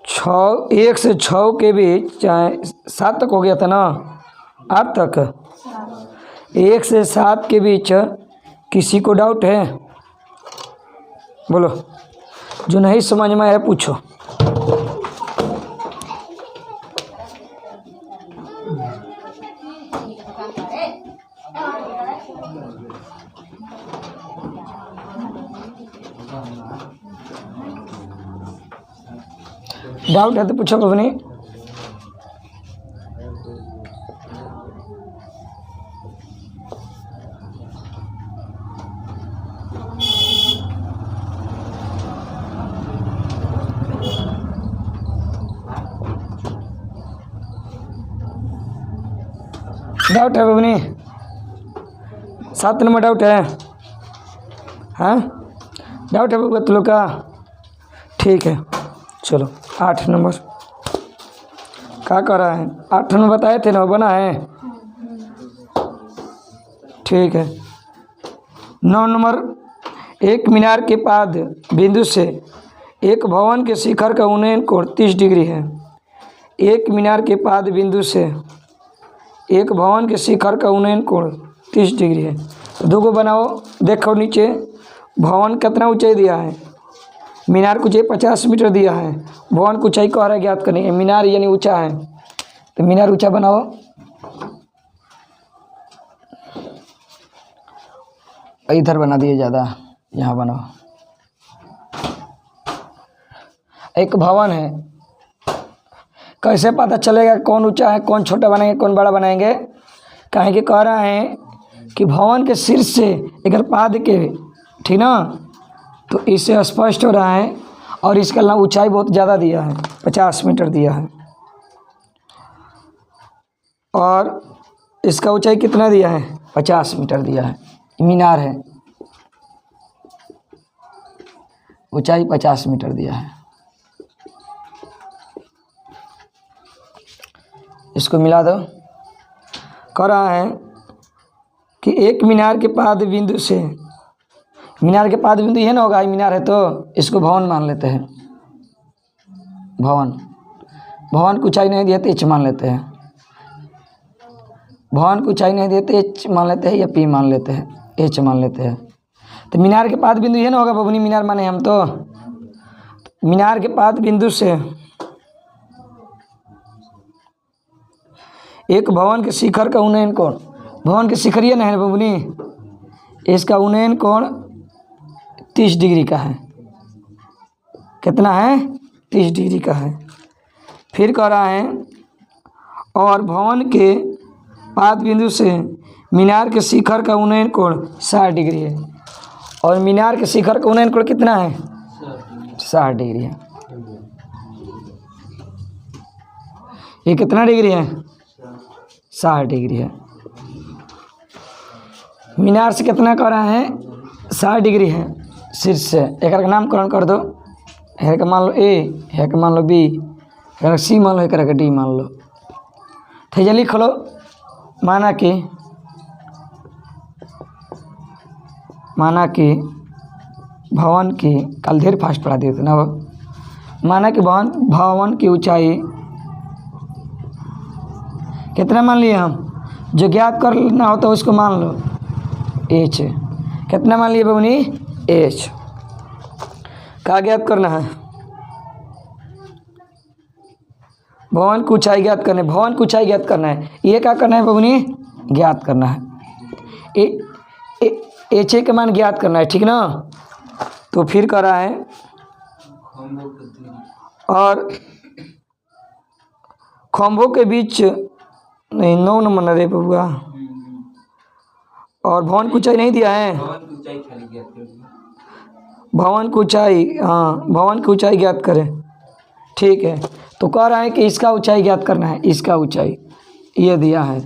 छः 1 से 6 के बीच चाहे 7 तक हो गया था ना, 8 तक, 1 से 7 के बीच किसी को डाउट है? बोलो, जो नहीं समझ में आया पूछो। डाउट है तो पूछो कभी। डाउट है बबनी? 7 नंबर डाउट है? हाँ डाउट है बबुआ तुम लोग का? ठीक है चलो 8 नंबर क्या कर रहा है? 8 नंबर बताए थे ना, बना है? ठीक है। 9 नंबर, एक मीनार के पाद बिंदु से एक भवन के शिखर का उन्नयन कोण 30 डिग्री है। एक मीनार के पाद बिंदु से एक भवन के शिखर का उन्नयन कोण 30 डिग्री है। तो 2 को बनाओ। देखो नीचे भवन कितना ऊंचाई दिया है? मीनार को ऊंचाई 50 मीटर दिया है, भवन को ऊंचाई कह रहा है ज्ञात करनी है। मीनार यानी ऊंचा है, तो मीनार ऊंचा बनाओ। इधर बना दिए ज़्यादा, यहाँ बनाओ। एक भवन है, कैसे पता चलेगा कौन ऊंचा है, कौन छोटा बनाएंगे, कौन बड़ा बनाएंगे? काहे कि कह रहा है कि भवन के शीर्ष से अगर पाद के, ठीक ना, तो इससे स्पष्ट हो रहा है। और इसका ऊंचाई बहुत ज़्यादा दिया है, 50 मीटर दिया है। और इसका ऊंचाई कितना दिया है? 50 मीटर दिया है। मीनार है, ऊंचाई 50 मीटर दिया है। इसको मिला दो। कह रहा है कि एक मीनार के पाद बिंदु से, मीनार के पाद बिंदु ये ना होगा, मीनार है तो इसको भवन मान लेते हैं। भवन की ऊंचाई नहीं दिया तो एच मान लेते हैं। भवन की ऊंचाई नहीं देते एच मान लेते हैं, या पी मान लेते हैं, एच मान लेते हैं। तो मीनार के पाद बिंदु ये ना होगा बबनी, मीनार माने हम तो। मीनार के पाद बिंदु से एक भवन के शिखर का उन्नयन कोण, भवन के शिखर ये नहीं है बबनी, इसका उन्नयन कोण 30 डिग्री का है। कितना है? 30 डिग्री का है। फिर कह रहा है और भवन के पाद बिंदु से मीनार के शिखर का उन्नयन कोण 60 डिग्री है। और मीनार के शिखर का उन्नयन कोण कितना है? 60 डिग्री है। ये कितना डिग्री है? 60 डिग्री है। मीनार से कितना कह रहा है? 60 डिग्री है शीर्ष से। एक का नामकरण कर दो। एक मान लो ए, एक मान लो बी, एक सी मान लो, एक का डी मान लो। तो लिख लो। माना कि भवन की, कल ढेर फास्ट पढ़ा दिए थे ना वो। माना कि भवन की ऊंचाई कितना मान लिए हम? जो ज्ञात करना होता है उसको मान लो, एच। कितना मान लिए बबनी? एच। क्या ज्ञात करना है? भवन की ऊंचाई ज्ञात करना है। भवन की ऊंचाई ज्ञात करना है। ये क्या करना है बबनी? ज्ञात करना है। एच का मान ज्ञात करना है, ठीक ना। तो फिर कर रहा है और खंभों के बीच नहीं, 9 नंबर रे बबुआ। और भवन की ऊंचाई नहीं दिया है। भवन की ऊंचाई, हाँ भवन की ऊंचाई ज्ञात करें, ठीक है। तो कह रहा है कि इसका ऊंचाई ज्ञात करना है। इसका ऊंचाई ये दिया है,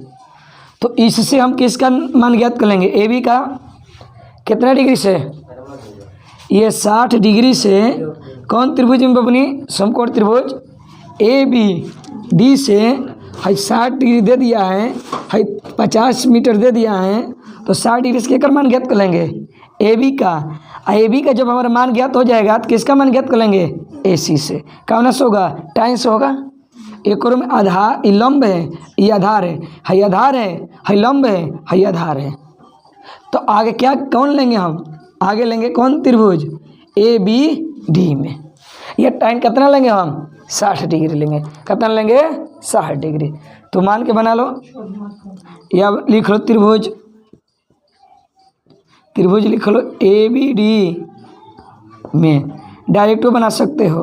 तो इससे हम किसका मान ज्ञात कर लेंगे? ए बी का। कितना डिग्री से? ये 60 डिग्री से कौन त्रिभुज में बनी? समकोण त्रिभुज ए बी डी से है 60 डिग्री दे दिया है 50 मीटर दे दिया है। तो 60 डिग्री से क्या मान ज्ञात कर लेंगे? ए बी का। ए बी का जब हमारा मान ज्ञात हो जाएगा तो किसका मान ज्ञात कर लेंगे? AC से कौन से होगा, tan से होगा। एक और में आधार, ये लंब है, ये आधार है आधार है लंब है आधार है। तो आगे क्या कौन लेंगे हम, आगे लेंगे कौन त्रिभुज ABD में। ये tan कितना लेंगे हम 60 डिग्री लेंगे, कितना लेंगे 60 डिग्री। तो मान के बना लो, या लिख लो त्रिभुज लिख लो ABD में, डायरेक्ट बना सकते हो।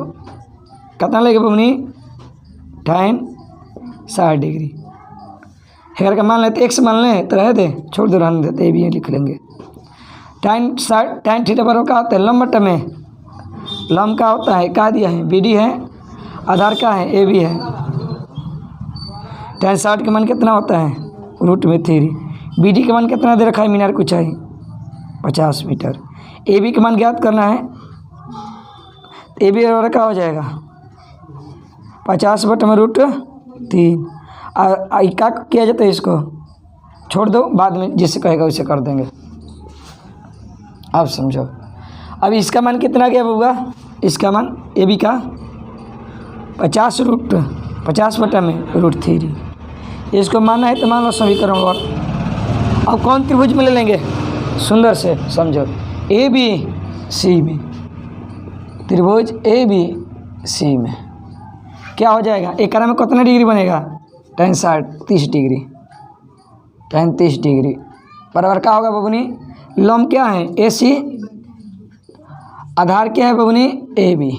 कितना लेंगे बबनी tan 60 डिग्री। हेयर का मान लेते x मान लें तो रह दे, छोड़ दो रहने देते, ए भी लिख लेंगे। tan थीटा बराबर क्या होता है, लंब बटा में, लंब का होता है क्या दिया है BD है, आधार का है AB है। tan 60 का मान कितना होता है √3। BD का मान कितना दे रखा है मीनार की ऊंचाई 50 मीटर। AB का मान ज्ञात करना है, AB बराबर क्या हो जाएगा 50 बटा में √3। क्या किया जाता है, इसको छोड़ दो, बाद में जिससे कहेगा उसे कर देंगे। आप समझो, अब इसका मान कितना गया होगा, इसका मान AB का 50 बटा में √3। इसको मानना है तो मान लो समीकरण। और अब कौन त्रिभुज में ले लेंगे, सुंदर से समझो, ABC में, त्रिभुज ABC में क्या हो जाएगा, एक में कितना डिग्री बनेगा tan 30 डिग्री, tan 30 डिग्री बराबर क्या होगा बबुनी, लंब क्या है AC, आधार क्या है बबुनी AB।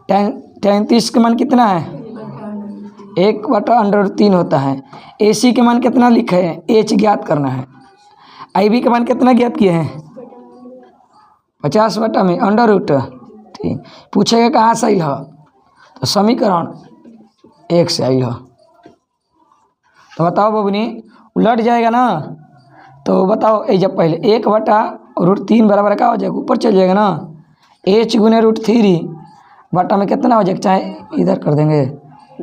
tan 30 का मान कितना है 1/√3 होता है। AC के मान कितना लिखे हैं, H ज्ञात करना है। IB का मान कितना ज्ञात किए हैं 50 बटा में √3। पूछेगा कहाँ से आई हो, तो समीकरण 1 से आई हो। तो बताओ बबुनी, उलट जाएगा ना, तो बताओ ये जब पहले 1/√3 बराबर क्या हो जाएगा, ऊपर चल जाएगा ना, H गुने √3 बटा में कितना हो जाएगा, चाहे इधर कर देंगे,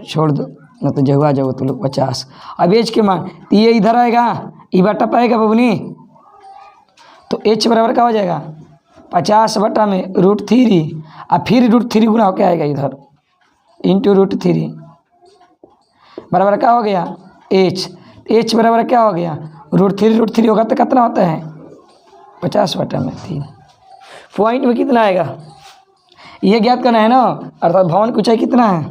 छोड़ दो ना तो जगह जाओ तो लोग 50। अब H के मान तो ये इधर आएगा, ये बटा पाएगा बबुनी, तो H बराबर क्या हो जाएगा 50 बटा में √3 और फिर √3 गुना होकर आएगा इधर इंटू √3 बराबर क्या हो गया H बराबर क्या हो गया √3 होगा तो कितना होता है 50 बटा में 3। पॉइंट में कितना आएगा ये ज्ञात करना है ना, अर्थात भवन की ऊंचाई कितना है,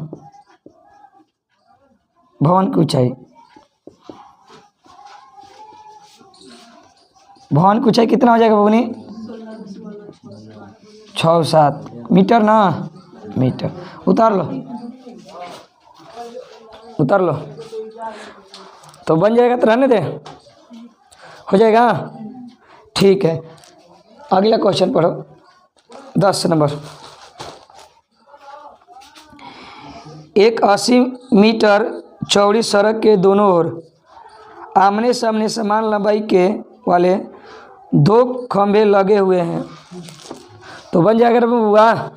भवन की ऊंचाई कितना हो जाएगा बबुनी 6-7 मीटर ना, मीटर। उतार लो तो बन जाएगा, तो रहने दे, हो जाएगा ठीक है। अगला क्वेश्चन पढ़ो 10 नंबर। एक 80 मीटर चौड़ी सड़क के दोनों ओर आमने सामने समान लंबाई के वाले 2 खंभे लगे हुए हैं, तो बन जाएगा बुआ,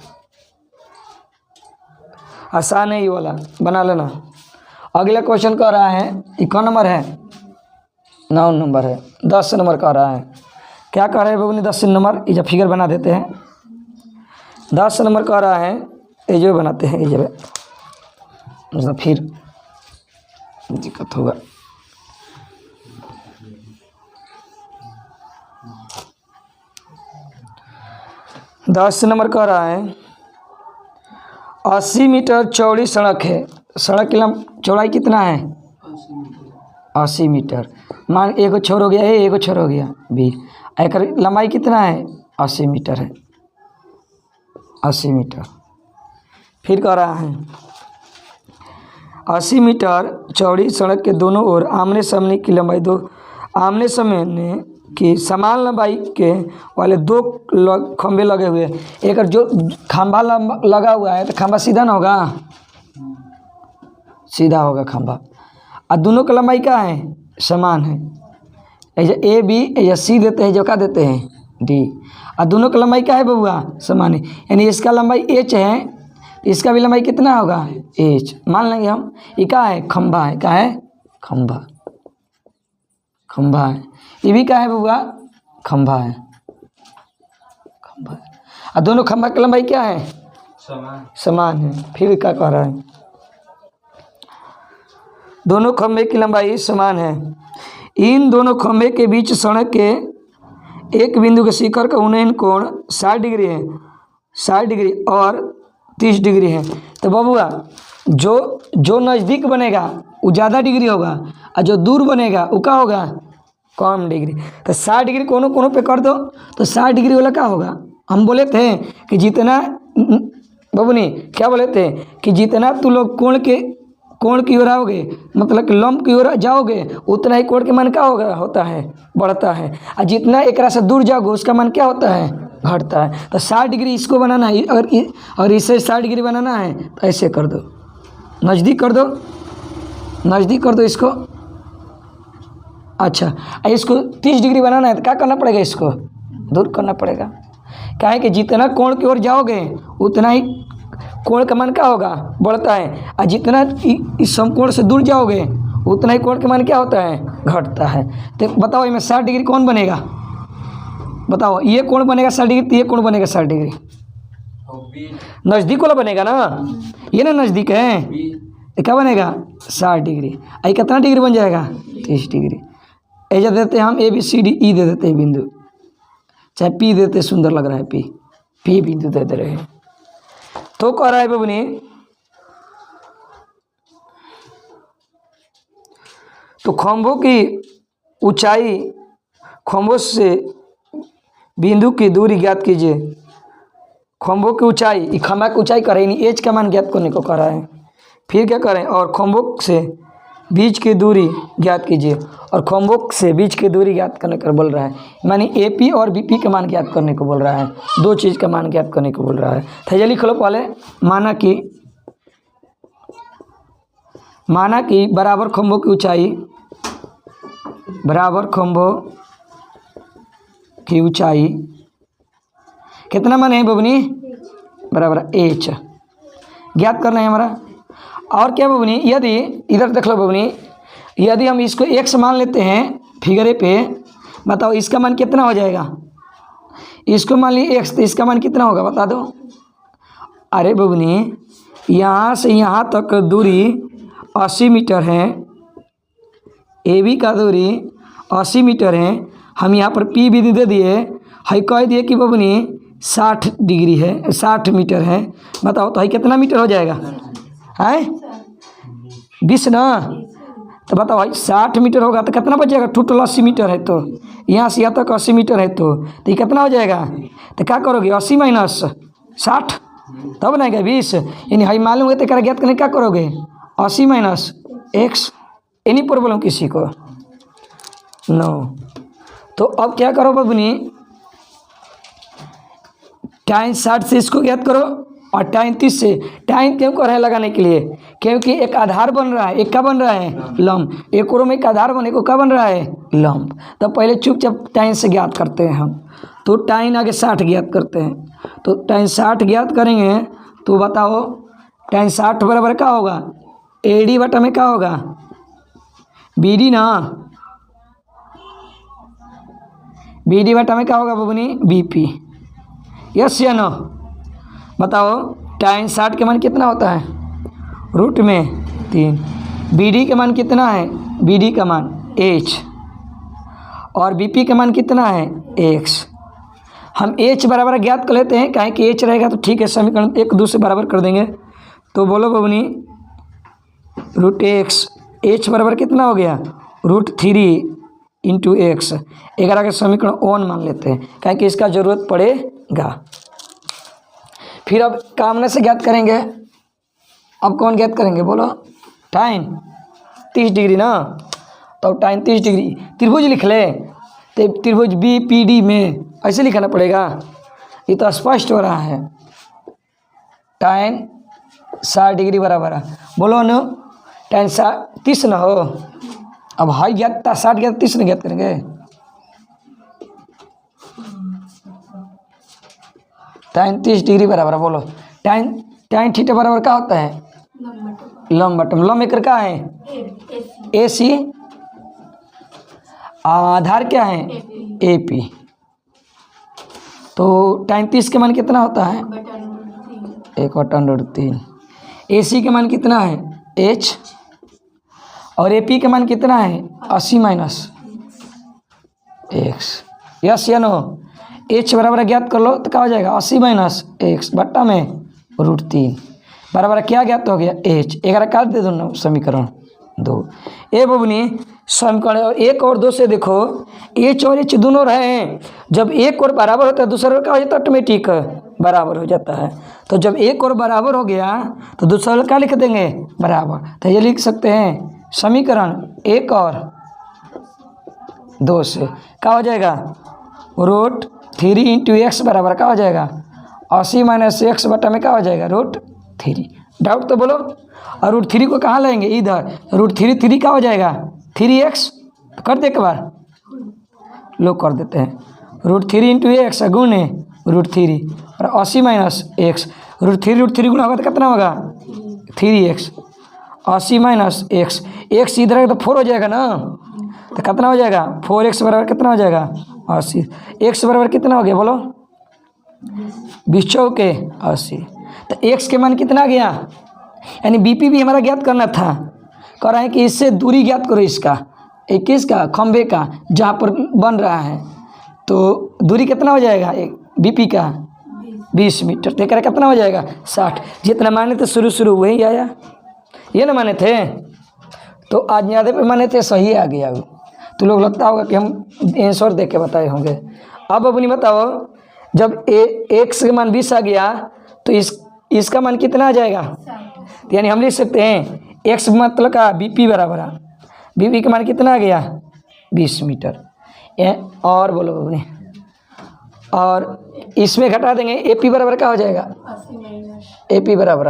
आसान है ये वाला, बना लेना। अगला क्वेश्चन कह रहा है, ये कौन नंबर है 9 नंबर है, 10 नंबर कह रहा है। क्या कह रहा है बबुनी 10 नंबर, ये जब फिगर बना देते हैं 10 नंबर कह रहा है, ये जो बनाते हैं ये जब मतलब फिर दिक्कत होगा। दस नंबर कह रहा है 80 मीटर चौड़ी सड़क है, सड़क की चौड़ाई कितना है 80 मीटर। मान एक छोर हो गया ए, एक छोर हो गया बी, एक लंबाई कितना है 80 मीटर है, 80 मीटर। फिर कह रहा है 80 मीटर चौड़ी सड़क के दोनों ओर आमने सामने की लंबाई आमने सामने की समान लंबाई के वाले 2 खंभे लगे हुए हैं। एक जो खंभा लगा हुआ है तो खंभा सीधा ना होगा, सीधा होगा खंभा, और दोनों का लंबाई क्या है समान है। ऐसे ए बी या सी देते हैं, जो क्या देते हैं डी, और दोनों का लंबाई क्या है बबुआ समान है, यानी इसका लंबाई एच है, इसका भी लंबाई कितना होगा एच। मान लेंगे हम ये क्या है खंभा है, क्या है खंभा है, ये भी क्या है बबुआ खंभा है, और दोनों खंभा की लंबाई क्या है समान है। फिर क्या कह रहा है, दोनों खंभे की लंबाई समान है। इन दोनों खंभे के बीच सड़क के एक बिंदु के शिखर का उन्नयन कोण 60 डिग्री है, 60 डिग्री और 30 डिग्री है। तो बबुआ जो नज़दीक बनेगा वो ज़्यादा डिग्री होगा और जो दूर बनेगा वो क्या होगा, कम डिग्री। तो 60 डिग्री कोनों कोनों पे कर दो तो 60 डिग्री वाला क्या होगा। हम बोले थे कि जितना बबुनी क्या बोले थे कि जितना तू लोग कोण की ओर आओगे, मतलब कि लंब की ओर जाओगे, उतना ही कोण के मान क्या होता है, बढ़ता है। और जितना एक से दूर जाओगे उसका मान क्या होता है, घटता है। तो 60 डिग्री इसको बनाना है और इसे 60 डिग्री बनाना है तो ऐसे कर दो, नज़दीक कर दो, नज़दीक कर दो इसको। अच्छा, इसको 30 डिग्री बनाना है तो क्या करना पड़ेगा, इसको दूर करना पड़ेगा। क्या है कि जितना कोण की ओर जाओगे उतना ही कोण का मान क्या होगा, बढ़ता है। और जितना इस समकोण से दूर जाओगे उतना ही कोण का मान क्या होता है, घटता है। तो बताओ इसमें 60 डिग्री कौन बनेगा, बताओ। ये कोण बनेगा 60 डिग्री, तो ये कोण बनेगा 60 डिग्री, नज़दीक वाला बनेगा ना, ये ना नज़दीक है, तो क्या बनेगा 60 डिग्री। आई कितना डिग्री बन जाएगा, 30 डिग्री। ऐसा देते हम ABCDE दे देते हैं बिंदु, चाहे P देते, सुंदर लग रहा है P बिंदु दे दे रहे हैं। तो कह रहा है बबुनी तो खंभों की ऊंचाई, खंभों से बिंदु की दूरी ज्ञात कीजिए। खंभों की ऊंचाई, खंभा की ऊंचाई करें, एच का मान ज्ञात करने को कह रहा है। फिर क्या करें, और खंभों से बीच की दूरी ज्ञात कीजिए। और खंभों से बीच की दूरी ज्ञात करने को बोल रहा है, मानी AP और BP का मान ज्ञात करने को बोल रहा है, दो चीज़ का मान ज्ञात करने को बोल रहा है। तो लिख लो पहले, माना कि बराबर खंभों की ऊंचाई, बराबर खंभों की ऊंचाई कितना मान है बबनी, बराबर H ज्ञात करना है हमारा। और क्या बबनी, यदि इधर देख लो बबनी, यदि हम इसको X मान लेते हैं फिगर पे, बताओ इसका मान कितना हो जाएगा, इसको मान ली X, तो इसका मान कितना होगा बता दो। अरे बबनी यहाँ से यहाँ तक दूरी 80 मीटर है, AB का दूरी 80 मीटर है। हम यहाँ पर P भी दे दिए, है कह दिए कि बबनी 60 डिग्री है, 60 मीटर है। बताओ तो है कितना मीटर हो जाएगा, है 20 ना। तो बताओ भाई 60 मीटर होगा तो कितना बचेगा, टोटल 80 मीटर है, तो यहाँ से यहाँ तक 80 मीटर है, तो ये कितना हो जाएगा। तो क्या करोगे, 80 माइनस 60 तब बनाएगा 20, यानी हाई मालूम है तो क्या ज्ञात करने क्या करोगे, 80 माइनस X। इन्हीं पर बोलो किसी को नो। तो अब क्या करो बबनी, tan 60 से इसको ज्ञात करो और tan 30 से। tan क्यों कर रहे हैं लगाने के लिए, क्योंकि एक आधार बन रहा है, एक क्या बन रहा है, लंब। एक और में एक आधार बने को क्या बन रहा है, लंब। तो पहले चुपचाप tan से ज्ञात करते हैं हम, तो tan आगे 60 ज्ञात करते हैं। तो tan 60 ज्ञात करेंगे तो बताओ tan 60 बराबर क्या होगा, AD बटा में क्या होगा, BD ना, BD बटा में क्या होगा बबनी, BP। यस या नो, बताओ tan 60 के मान कितना होता है, रूट में 3। BD के मान कितना है, BD का मान H, और BP के मान कितना है X। हम H बराबर ज्ञात कर लेते हैं, काहे कि H रहेगा तो ठीक है, समीकरण एक दूसरे बराबर कर देंगे। तो बोलो बबनी रूट X, H बराबर कितना हो गया, √3 इंटू X। 11 के समीकरण 1 मान लेते हैं, काहे कि इसका जरूरत पड़ेगा। फिर अब कामने से ज्ञात करेंगे, अब कौन ज्ञात करेंगे बोलो, tan 30 डिग्री ना। तो tan 30 डिग्री त्रिभुज लिख ले, तो त्रिभुज BPD में ऐसे लिखना पड़ेगा, ये तो स्पष्ट हो रहा है। tan 60 डिग्री बराबर है, बोलो न tan 30 ना हो। अब हाई ज्ञात 60 ज्ञात 30 नहीं ज्ञात करेंगे, tan 30 डिग्री बराबर बोलो tan थीटा बराबर क्या होता है, लंब बटम। लंब एकर क्या है, AC, आधार क्या है AP। तो tan 30 के मान कितना होता है, 1 बटा √3। AC का मान कितना है H, और AP का मान कितना है 80 माइनस x। यस या नो? H बराबर ज्ञात कर लो तो क्या हो जाएगा 80 माइनस x बट्टा में √3 बराबर क्या ज्ञात हो गया H। 11 काट दे दो ना समीकरण 2। ए बबनी समीकरण 1 और 2 से देखो H और H दोनों रहे हैं, जब एक और बराबर होता है दूसरा क्या हो जाता है ऑटोमेटिक बराबर हो जाता है। तो जब एक और बराबर हो गया तो दूसरा वाला क्या लिख देंगे बराबर। तो ये लिख सकते हैं समीकरण 1 और 2 से क्या हो जाएगा √3 इंटू एक्स बराबर क्या हो जाएगा 80 माइनस एक्स बटा में क्या हो जाएगा √3। डाउट तो बोलो। और √3 को कहाँ लाएंगे इधर, √3 क्या हो जाएगा 3x। तो कर दे एक बार, लोग कर देते हैं √3 इंटू एक्स गुणे √3 और 80 माइनस एक्स। √3 गुना होगा तो कितना होगा 3x। 80 माइनस एक्स, एक्स इधर है तो 4 हो जाएगा ना, तो कितना हो जाएगा 4x बराबर कितना हो जाएगा 80। x बराबर कितना हो गया बोलो 20 चौके 80। तो x के मान कितना गया, यानी BP भी हमारा ज्ञात करना था। कह रहा है कि इससे दूरी ज्ञात करो इसका 21 का खंभे का जहाँ पर बन रहा है, तो दूरी कितना हो जाएगा BP का 20 मीटर। तो कितना हो जाएगा 60। जितना माने थे शुरू वही आया, ये ना माने थे तो आज ज़्यादा पे माने थे सही आ गया। तो लोग लगता होगा कि हम आंसर देख के बताए होंगे। अब अपनी बताओ जब x का मान 20 आ गया तो इसका मान कितना आ जाएगा। तो यानी हम लिख सकते हैं x मतलब का BP बराबर है, BP का मान कितना आ गया 20 मीटर। और बोलो अपने, और इसमें घटा देंगे AP बराबर क्या हो जाएगा AP बराबर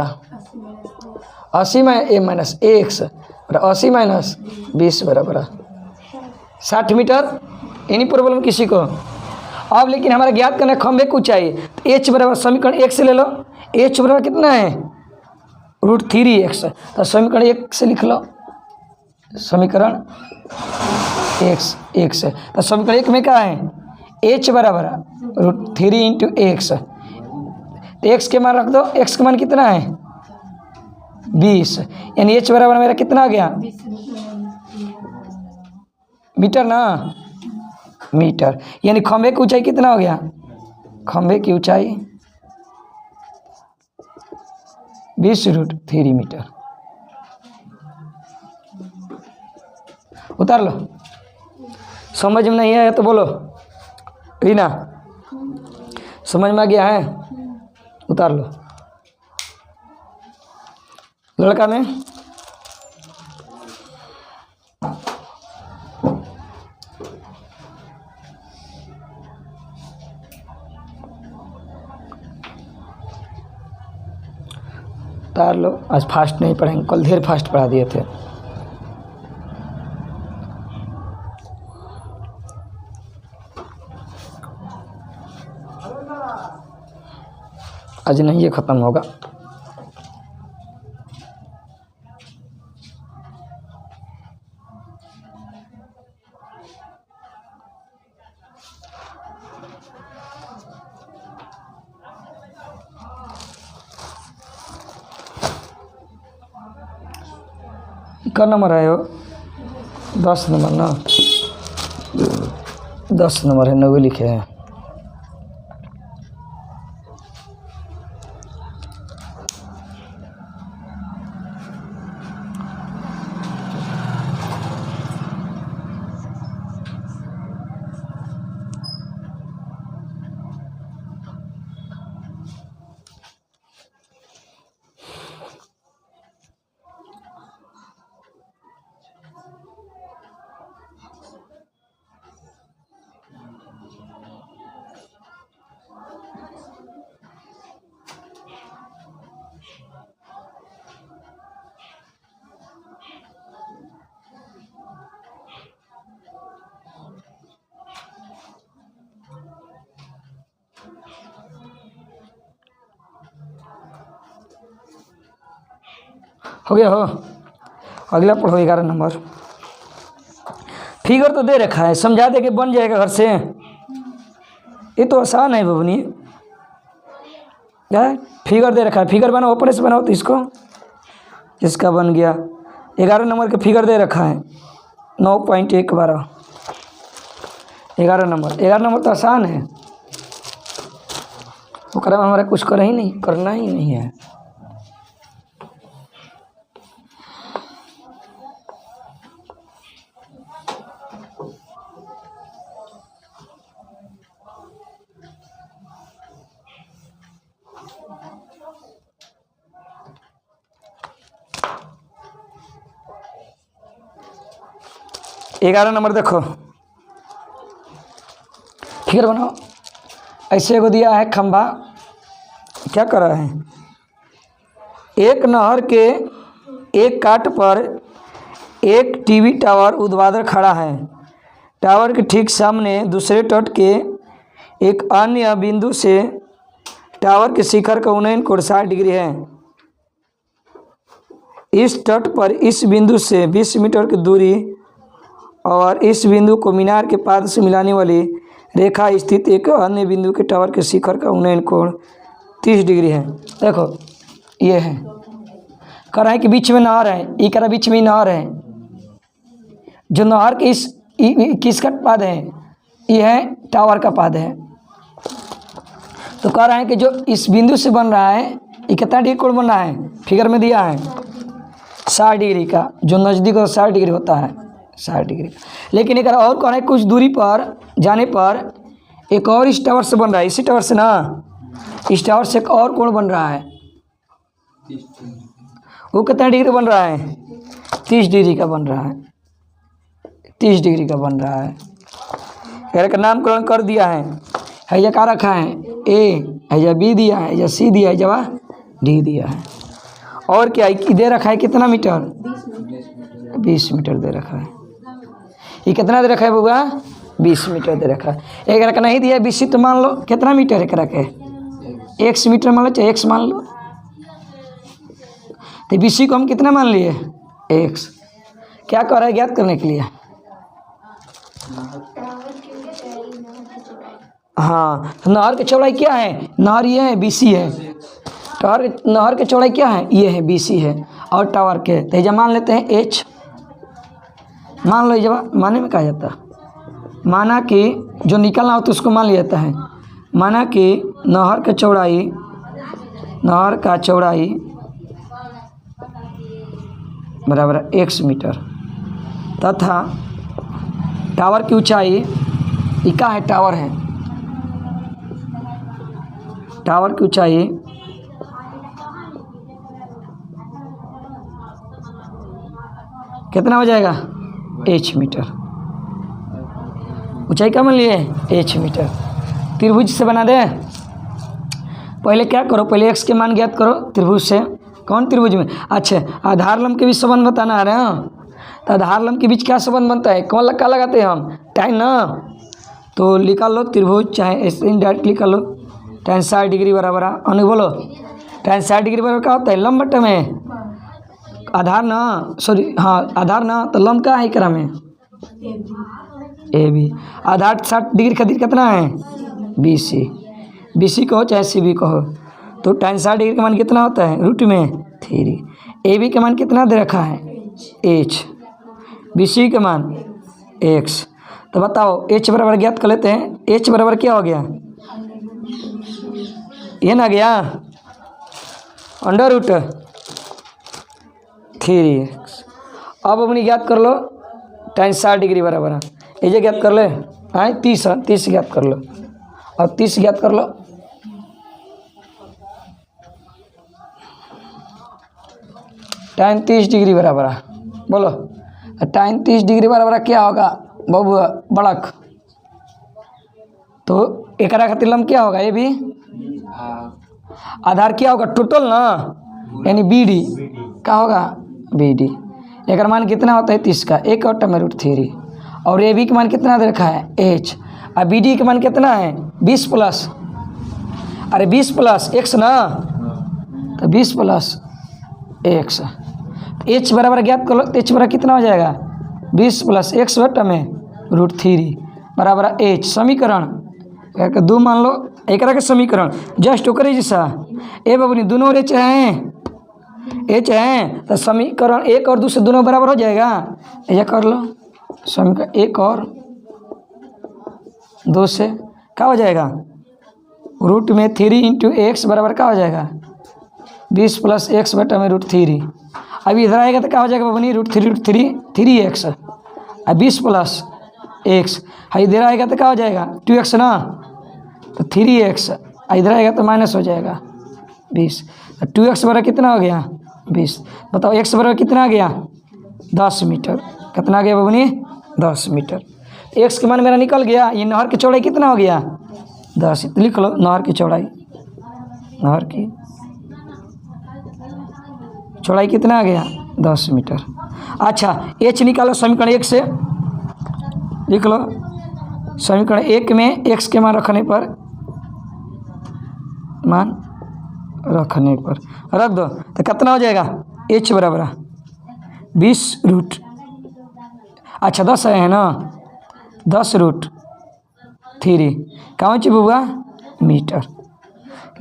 80 माइनस x और 80 माइनस 20 बराबर 60 मीटर। यानी प्रॉब्लम किसी को। अब लेकिन हमारा ज्ञात करना खंभे को चाहिए, तो H बराबर समीकरण 1 से ले लो। H बराबर कितना है √3x, तो समीकरण 1 से लिख लो समीकरण 1 से। तो समीकरण 1 में क्या है H बराबर √3 इंटू x। तो x के मान रख दो, x का मान कितना है 20, यानी H बराबर मेरा कितना आ गया मीटर ना मीटर। यानी खंभे की ऊंचाई कितना हो गया, खंभे की ऊंचाई 20√3 मीटर। उतार लो, समझ में नहीं आया तो बोलो रीना समझ में आ गया है, उतार लो। लड़का में उतार लो। आज फास्ट नहीं पढ़ेंगे, कल ढेर फास्ट पढ़ा दिए थे। आज नहीं ये ख़त्म होगा। क्या नंबर है वो 10 नंबर ना, 10 नंबर है, 9 लिखे हैं। हो गया हो। अगला पढ़ो 11 नंबर। फिगर तो दे रखा है, समझा दे के बन जाएगा घर से। ये तो आसान है बबनी, क्या फिगर दे रखा है, फिगर बनाओ, ऊपर से बनाओ तो इसका बन गया 11 नंबर का फिगर दे रखा है 9.112 11 नंबर तो आसान है, वो कर हमारा कुछ करना ही नहीं है। ग्यारह नंबर देखो, फिगर बनाओ। ऐसे को दिया है खंभा, क्या कर रहा है, एक नहर के एक काट पर एक टीवी टावर ऊर्ध्वाधर खड़ा है। टावर के ठीक सामने दूसरे तट के एक अन्य बिंदु से टावर के शिखर का उन्नयन कोण 60 डिग्री है। इस तट पर इस बिंदु से 20 मीटर की दूरी और इस बिंदु को मीनार के पाद से मिलाने वाली रेखा स्थित एक अन्य बिंदु के टावर के शिखर का उन्नयन कोण 30 डिग्री है। देखो ये है, कह रहा है कि बीच में नहर है, ये कह रहा बीच में नहर है, जो नहर के इस किसका पाद है, ये है टावर का पाद है। तो कह रहा है कि जो इस बिंदु से बन रहा है ये कितना डिग्री कोण बन रहा है, फिगर में दिया है 60 डिग्री का, जो नज़दीक 60 डिग्री होता है 60 डिग्री। लेकिन एक और कौन है, कुछ दूरी पर जाने पर एक और इस टावर से बन रहा है, इसी टावर से ना, इस टावर से एक और कोण बन रहा है, वो कितना डिग्री बन रहा है, 30 डिग्री का बन रहा है, 30 डिग्री का बन रहा है। फिर का नामकरण कर दिया है या क्या रखा है, ए है या बी दिया है या सी दिया है या डी दिया है। और क्या दे रखा है, कितना मीटर, 20 मीटर दे रखा है। ये कितना दे रखा है बुआ, 20 मीटर दे रखा है। एक रखा नहीं दिया 20 तो मान लो कितना मीटर एक रखे, 100 मीटर मान लो, चाहे 100 मान लो, तो 20 को हम कितना मान लिए 100। क्या कर रहा है ज्ञात करने के लिए, हाँ नहर की चौड़ाई क्या है, नहर ये है 20 है, नहर की चौड़ाई क्या है, ये है 20 है, और टावर के तो जब मान लेते हैं h, मान लो जब माने में कहा जाता है, माना कि जो निकलना हो तो उसको मान लिया जाता है, माना कि नहर का चौड़ाई बराबर 100 मीटर तथा टावर की ऊंचाई, इका है टावर है, टावर की ऊंचाई कितना हो जाएगा, h मीटर, ऊंचाई क्या मान लिए h मीटर। त्रिभुज से बना दे, पहले क्या करो, पहले x के मान ज्ञात करो त्रिभुज से। कौन त्रिभुज में, अच्छा आधार लंब के बीच संबंध बताना आ रहे हैं, तो आधार लंब के बीच क्या संबंध बनता है, कौन लक्का लगाते हैं हम, tan ना, तो निकाल लो त्रिभुज, चाहे ऐसे इनडायरेक्ट निकाल लो, tan 60 डिग्री बराबर है, बोलो tan 60 डिग्री बराबर क्या होता है, लंब बटे में आधार ना, सॉरी हाँ आधार ना, तो लंब का है एकरा में ए बी, आधार 60 डिग्री खातिर कितना है BC कहो चाहे CB कहो, तो tan 60 डिग्री का मान कितना होता है रूट में 3, AB का मान कितना दे रखा है h, BC का मान x। तो बताओ h बराबर ज्ञात कर लेते हैं, h बराबर क्या हो गया, ये ना गया √3x। अब अपनी ज्ञात कर लो tan 60 डिग्री बराबर है, ये ज्ञात कर ले, हाँ 30 ज्ञात कर लो, अब 30 ज्ञात कर लो, tan 30 डिग्री बराबर है, बोलो tan 30 डिग्री बराबर क्या होगा बाबू बड़क, तो एक खातिर लंब क्या होगा, ये भी आधार क्या होगा टोटल ना, यानी BD क्या होगा BD, एक मान कितना होता है 30 का, एक और टर्म √3, और AB का मान कितना दे रखा है h, और BD का मान कितना है 20 प्लस, अरे 20 प्लस x ना, तो 20 प्लस x, h बराबर ज्ञात कर लो, h बराबर कितना हो जाएगा 20 प्लस x बटा में √3 बराबर h। समीकरण 2 मान लो, एक के समीकरण जस्ट ओकरे जैसा ए बबनी दोनों एच हैं, एच हैं तो समीकरण एक और 2 से दोनों बराबर हो जाएगा। ऐसा कर लो, समीकरण 1 और 2 से क्या हो जाएगा, रूट में 3 इंटू एक्स बराबर क्या हो जाएगा 20 प्लस एक्स बटा में √3। अब इधर आएगा तो क्या हो जाएगा बबनी √3 एक्स, अब 20 प्लस एक्स, इधर आएगा तो क्या हो जाएगा 2x ना, तो 3x, इधर आएगा तो माइनस हो जाएगा 20। 2x बराबर कितना हो गया 20। बताओ x बराबर कितना आ गया 10 मीटर। कितना आ गया बबनी 10 मीटर। x के मान मेरा निकल गया। ये नहर की चौड़ाई कितना हो गया 10। लिख लो नहर की चौड़ाई, नहर की चौड़ाई कितना आ गया 10 मीटर। अच्छा h निकालो समीकरण 1 से, लिख लो समीकरण 1 में x के मान रखने पर, मान रखने पर रख दो तो कितना हो जाएगा h बराबर 20 रूट, अच्छा 10 है ना, 10 √3 कौन ची बुआ मीटर।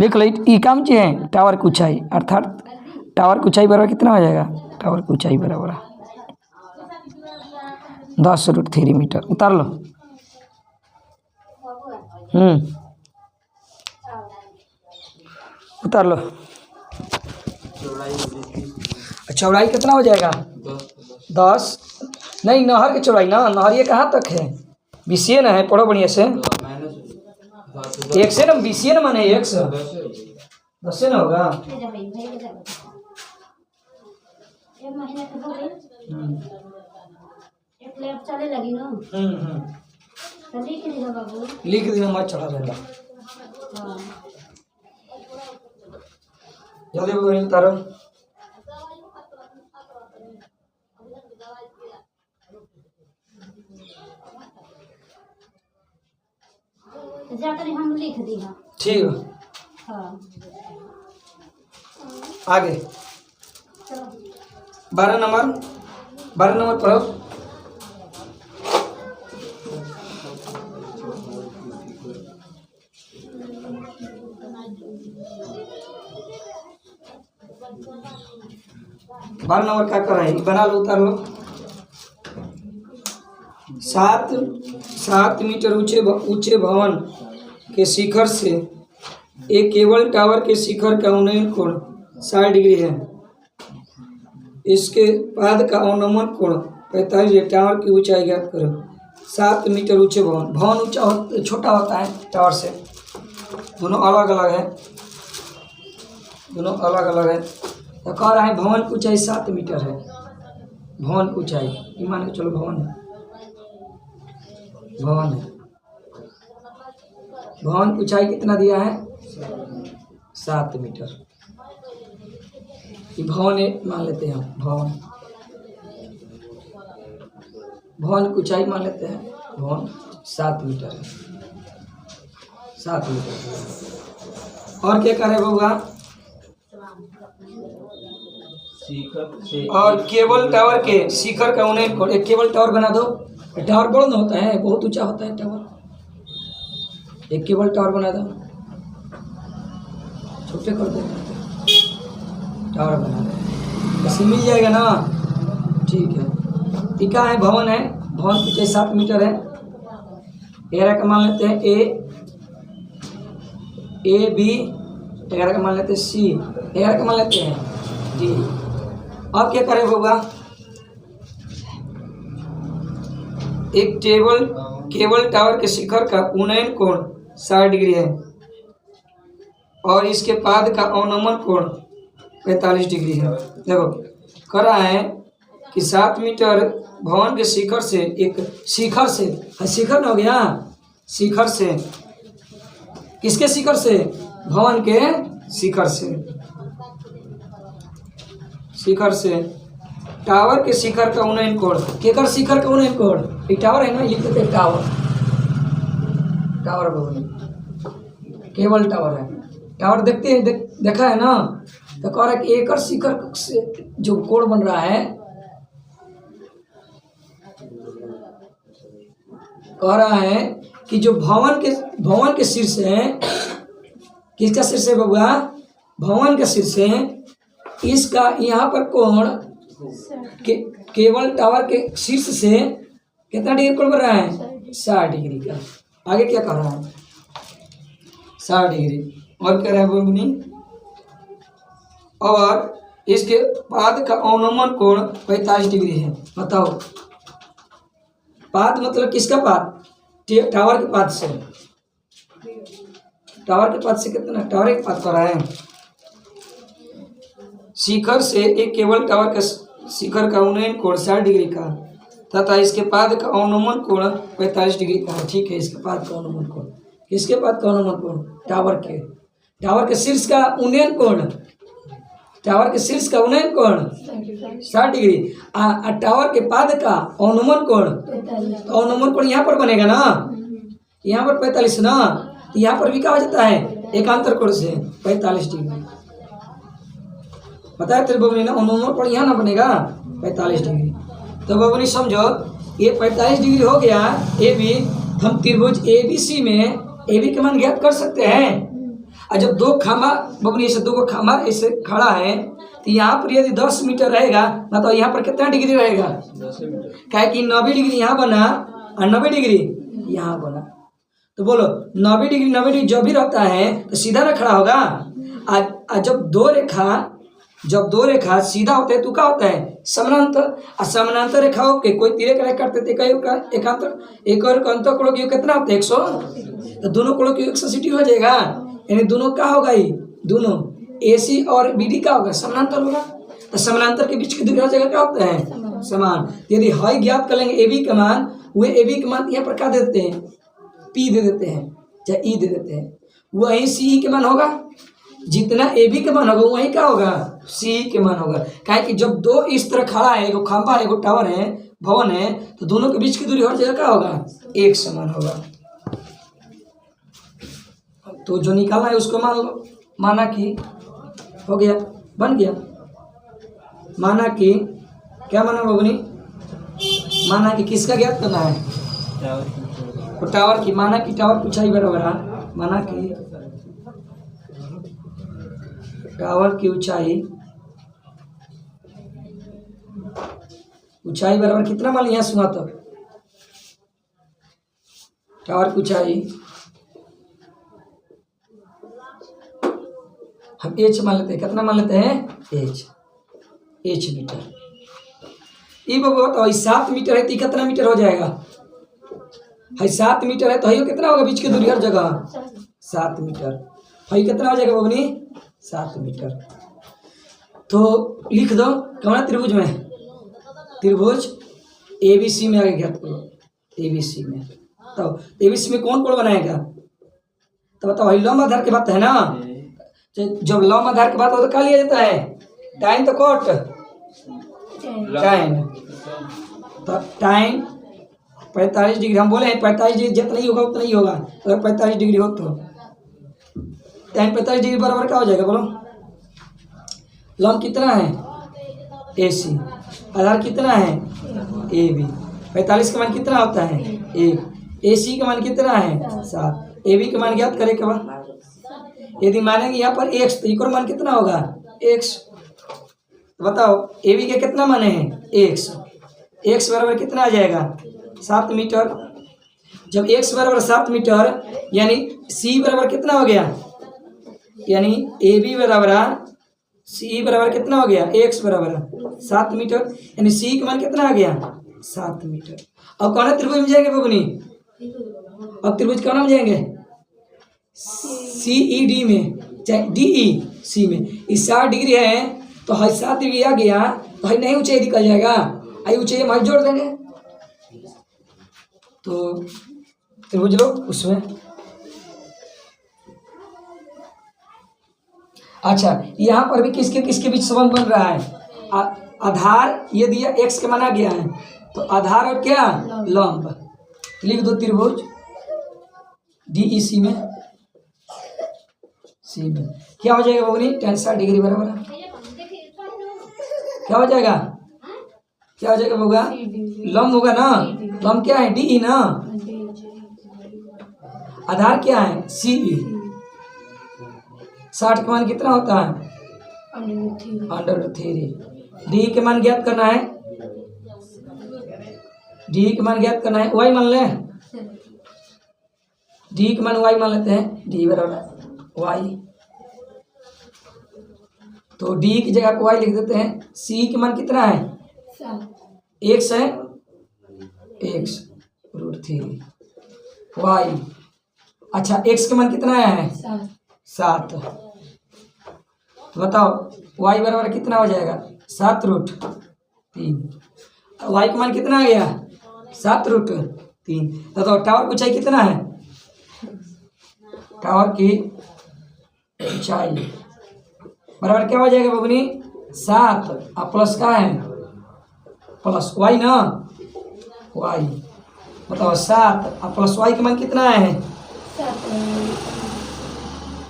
लिख लो ये कौन ची है टावर की ऊंचाई, अर्थात टावर की ऊंचाई बराबर कितना हो जाएगा, टावर की ऊंचाई बराबर 10 √3 मीटर। उतार लो। उतार लो। चौड़ाई कितना हो जाएगा 10, नहीं नहर की चौड़ाई ना, नहर ये कहाँ तक है 20 ना है, पढ़ो बढ़िया से, 1 से ना 20 ना माने 1 से 10 से ना होगा। लिख दिया मत चढ़ा देगा जल्दी उतारो। हम लिख दी ठीक है। आगे 12 नंबर पढ़ो। बारह नंबर क्या कर रहे हैं बना लो, उतार लो। 7 मीटर ऊंचे भवन के शिखर से एक केबल टावर के शिखर का उन्नयन कोण 60 डिग्री है। इसके बाद का अवनमन कोण 45 है। टावर की ऊंचाई ज्ञात करो। 7 मीटर ऊंचे भवन ऊंचा छोटा होता है टावर से, दोनों अलग अलग है, दोनों अलग अलग है। तो कह रहा है भवन की ऊंचाई 7 मीटर है। भवन की ऊंचाई ये मान के चलो भवन है, भवन है। भवन की ऊंचाई कितना दिया है 7 मीटर। ये भवन है मान लेते हैं हम, भवन की ऊंचाई मान लेते हैं, भवन 7 मीटर है, 7 मीटर। और क्या करे बउआ, और केबल टावर के शिखर का उन्नयन कोण, एक केबल टावर बना दो। टावर बड़ा ना होता है, बहुत ऊंचा होता है टावर। एक केबल टावर बना दो, छोटे कर दो, टावर बना दो, इससे मिल जाएगा ना। ठीक है, टीका है भवन है, भवन की ऊंचाई 7 मीटर है। एरा का मान लेते हैं ए बी, 11 का मान लेते हैं सी, 11 का मान लेते हैं डी। अब क्या करें होगा, एक केबल टावर के शिखर का उन्नयन कोण 60 डिग्री है और इसके पाद का अवनमन कोण 45 डिग्री है। देखो कह रहा है कि 7 मीटर भवन के शिखर से, एक शिखर से, शिखर न हो गया, शिखर से, किसके शिखर से, भवन के शिखर से, शिखर से टावर के शिखर का उन्नयन कोण, केकर शिखर का उन्नयन कोण, एक टावर है ना, लिख देते टावर, टावर केबल टावर है। टावर देखते हैं, देखा है ना, तो कह रहा है कि एकड़ शिखर से जो कोण बन रहा है, कह रहा है कि जो भवन के शीर्ष है, किसका शीर्ष है बबुआ, भवन के शीर्ष से इसका यहाँ पर कोण केवल टावर के शीर्ष से कितना डिग्री कोण बन रहा है? 60 डिग्री का। आगे क्या कर रहा है? 60 डिग्री। और कह रहा है बबुनी, और इसके पाद का अवनमन कोण 45 डिग्री है। बताओ, पाद मतलब किसका पाद? टावर के पाद से। टावर के पाद से कितना? टावर के पाद कर रहा है। शिखर से एक केवल टावर का शिखर का उन्नयन कोण 60 डिग्री का तथा इसके पाद का अवनमन कोण 45 डिग्री का है। ठीक है, इसके पाद का अवनमन कोण, किसके पाद का अवनमन कोण? टावर के शीर्ष का उन्नयन कोण, टावर के शीर्ष का उन्नयन कोण 60 डिग्री। टावर के पाद का अवनमन कोण, तो अवनमन कोण यहाँ पर बनेगा ना, यहाँ पर 45 ना, यहाँ पर भी क्या हो जाता है? एकांतर कोण से 45 डिग्री। पता है तेरे बबनी ना, अवनमन कोण यहाँ ना बनेगा 45 डिग्री। तो बबनी समझो, ये 45 डिग्री हो गया ए बी। हम त्रिभुज ए बी सी में ए बी के मान ज्ञात कर सकते हैं। और जब दो खामा बबनी ऐसे दो खामा ऐसे खड़ा है, तो यहाँ पर यदि 10 मीटर रहेगा ना, तो यहाँ पर कितना डिग्री रहेगा? 10 मीटर। क्या कि 90 डिग्री यहाँ बना और 90 डिग्री यहाँ बना। तो बोलो 90 डिग्री जब भी रहता है तो सीधा ना खड़ा होगा। आज जब दो रेखा सीधा होता है तो क्या होता है? समानांतर। और समानांतर रेखाओं के कोई तिरक रेखा करते थे, कई का एकांतर, एक और अंतर कोणों की कितना होता है? 100। तो दोनों कोणों की 180 हो जाएगा, यानी दोनों क्या होगा? ये दोनों AC और BD का होगा, समानांतर होगा। तो समानांतर के बीच की दूरी हर जगह क्या होता है? समान। यदि हाई ज्ञात कर लेंगे AB का मान, वे AB का मान यहाँ पर क्या दे देते हैं? P दे देते हैं, चाहे E दे देते हैं। वही CE के मान होगा, जितना AB का मान होगा वही क्या होगा? CE के मान होगा। क्या कि जब दो इस तरह खड़ा है, एगो खंभा है, एगो टावर है, भवन है, तो दोनों के बीच की दूरी हर जगह क्या होगा? एक समान होगा। तो जो निकालना है उसको मान लो। माना कि हो गया, बन गया। माना कि क्या माना बबनी? माना कि किसका ज्ञात करना है? तो टावर की। माना कि टावर की ऊंचाई बराबर है, माना कि टावर की ऊंचाई बराबर कितना मान लिया? सुना तो टावर की ऊंचाई हम H मान लेते हैं। कितना मान लेते हैं? H metre. ये बताओ, 7 मीटर है तो कितना मीटर हो जाएगा? 7 मीटर है तो ये कितना होगा? बीच की दूरी हर जगह 7 मीटर। भाई कितना हो जाएगा बबनी? 7 मीटर। तो लिख दो कौन त्रिभुज में? त्रिभुज ABC में आगे ज्ञात करो। ABC में तो ABC में कौन कोण बनाएगा? तो बताओ, लंब आधार की बात है ना। जब लंब आधार की बात हो तो क्या लिया जाता है? टाइन तो कोट टाइन। तो टाइन 45 डिग्री हम बोले हैं। 45 डिग्री जितना ही होगा उतना ही होगा। अगर 45 डिग्री हो तो टाइन 45 डिग्री बराबर क्या हो जाएगा? बोलो, लंब कितना है? AC। आधार कितना है? AB। 45 का मान कितना होता है? 1। AC का मान कितना है? 7। AB का मान ज्ञात करें के बाद यदि मानेंगे यहाँ पर x, तो इक्वल मान कितना होगा? x। बताओ AB के कितना माने हैं? x बराबर कितना आ जाएगा? 7 मीटर। जब x बराबर 7 मीटर, यानी C बराबर कितना हो गया? यानी AB बराबर C बराबर कितना हो गया? x बराबर 7 मीटर, यानी C का मान कितना आ गया? 7 मीटर। अब कौन त्रिभुज में जाएंगे बबनी? अब त्रिभुज कौन में जाएंगे? CED में, चाहे DEC में। इस 60 डिग्री है तो 7 डिग्री आ गया, तो हाई नहीं ऊंचाई निकल जाएगा। आई ऊंचाई हम जोड़ देंगे तो त्रिभुज लो उसमें। अच्छा, यहाँ पर भी किसके किसके बीच संबंध बन रहा है? आधार ये दिया x के माना गया है, तो आधार और क्या? लंब। लिख दो त्रिभुज DEC में। C में क्या हो जाएगा बबनी? tan 60 डिग्री बराबर है। क्या हो जाएगा? क्या हो जाएगा बबुआ? लंब होगा ना। लंब क्या है? DE ना। आधार क्या है? CE। 60 का मान कितना होता है? √3। डी के मान ज्ञात करना है। डी के मान ज्ञात करना है। वाई मान ले, डी के मान वाई मान लेते हैं। डी बराबर वाई, तो डी की जगह को वाई लिख देते हैं। सी के मान कितना है? x है, x √3 वाई। अच्छा x के मान कितना है? 7। तो बताओ y बराबर कितना हो जाएगा? 7√3। y का मान कितना आ गया? 7√3। तो टावर की ऊंचाई कितना है? टावर की ऊंचाई बराबर क्या हो जाएगा बबनी? 7 और प्लस का है? प्लस y ना, y। बताओ 7 और प्लस y का मान कितना है?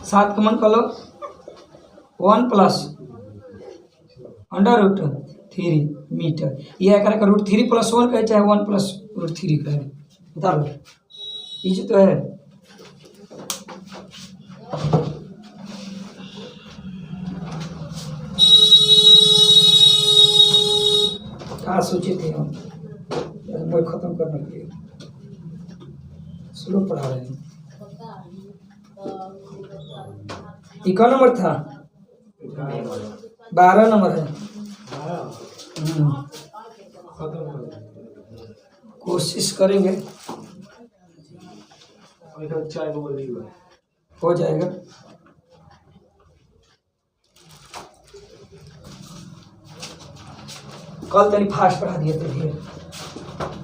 7 का मान कर लो 1 + √3 मीटर। यह कर √3 + 1 कहे चाहे 1 + √3 कहे, बता लो ये तो है। कहाँ सोचे थे हम मैं खत्म करने के लिए, स्लो पढ़ा रहे हैं। ये कौन नंबर था? 12 नंबर है। कोशिश करेंगे हो जाएगा। कल तनी फास्ट पढ़ा दिए थे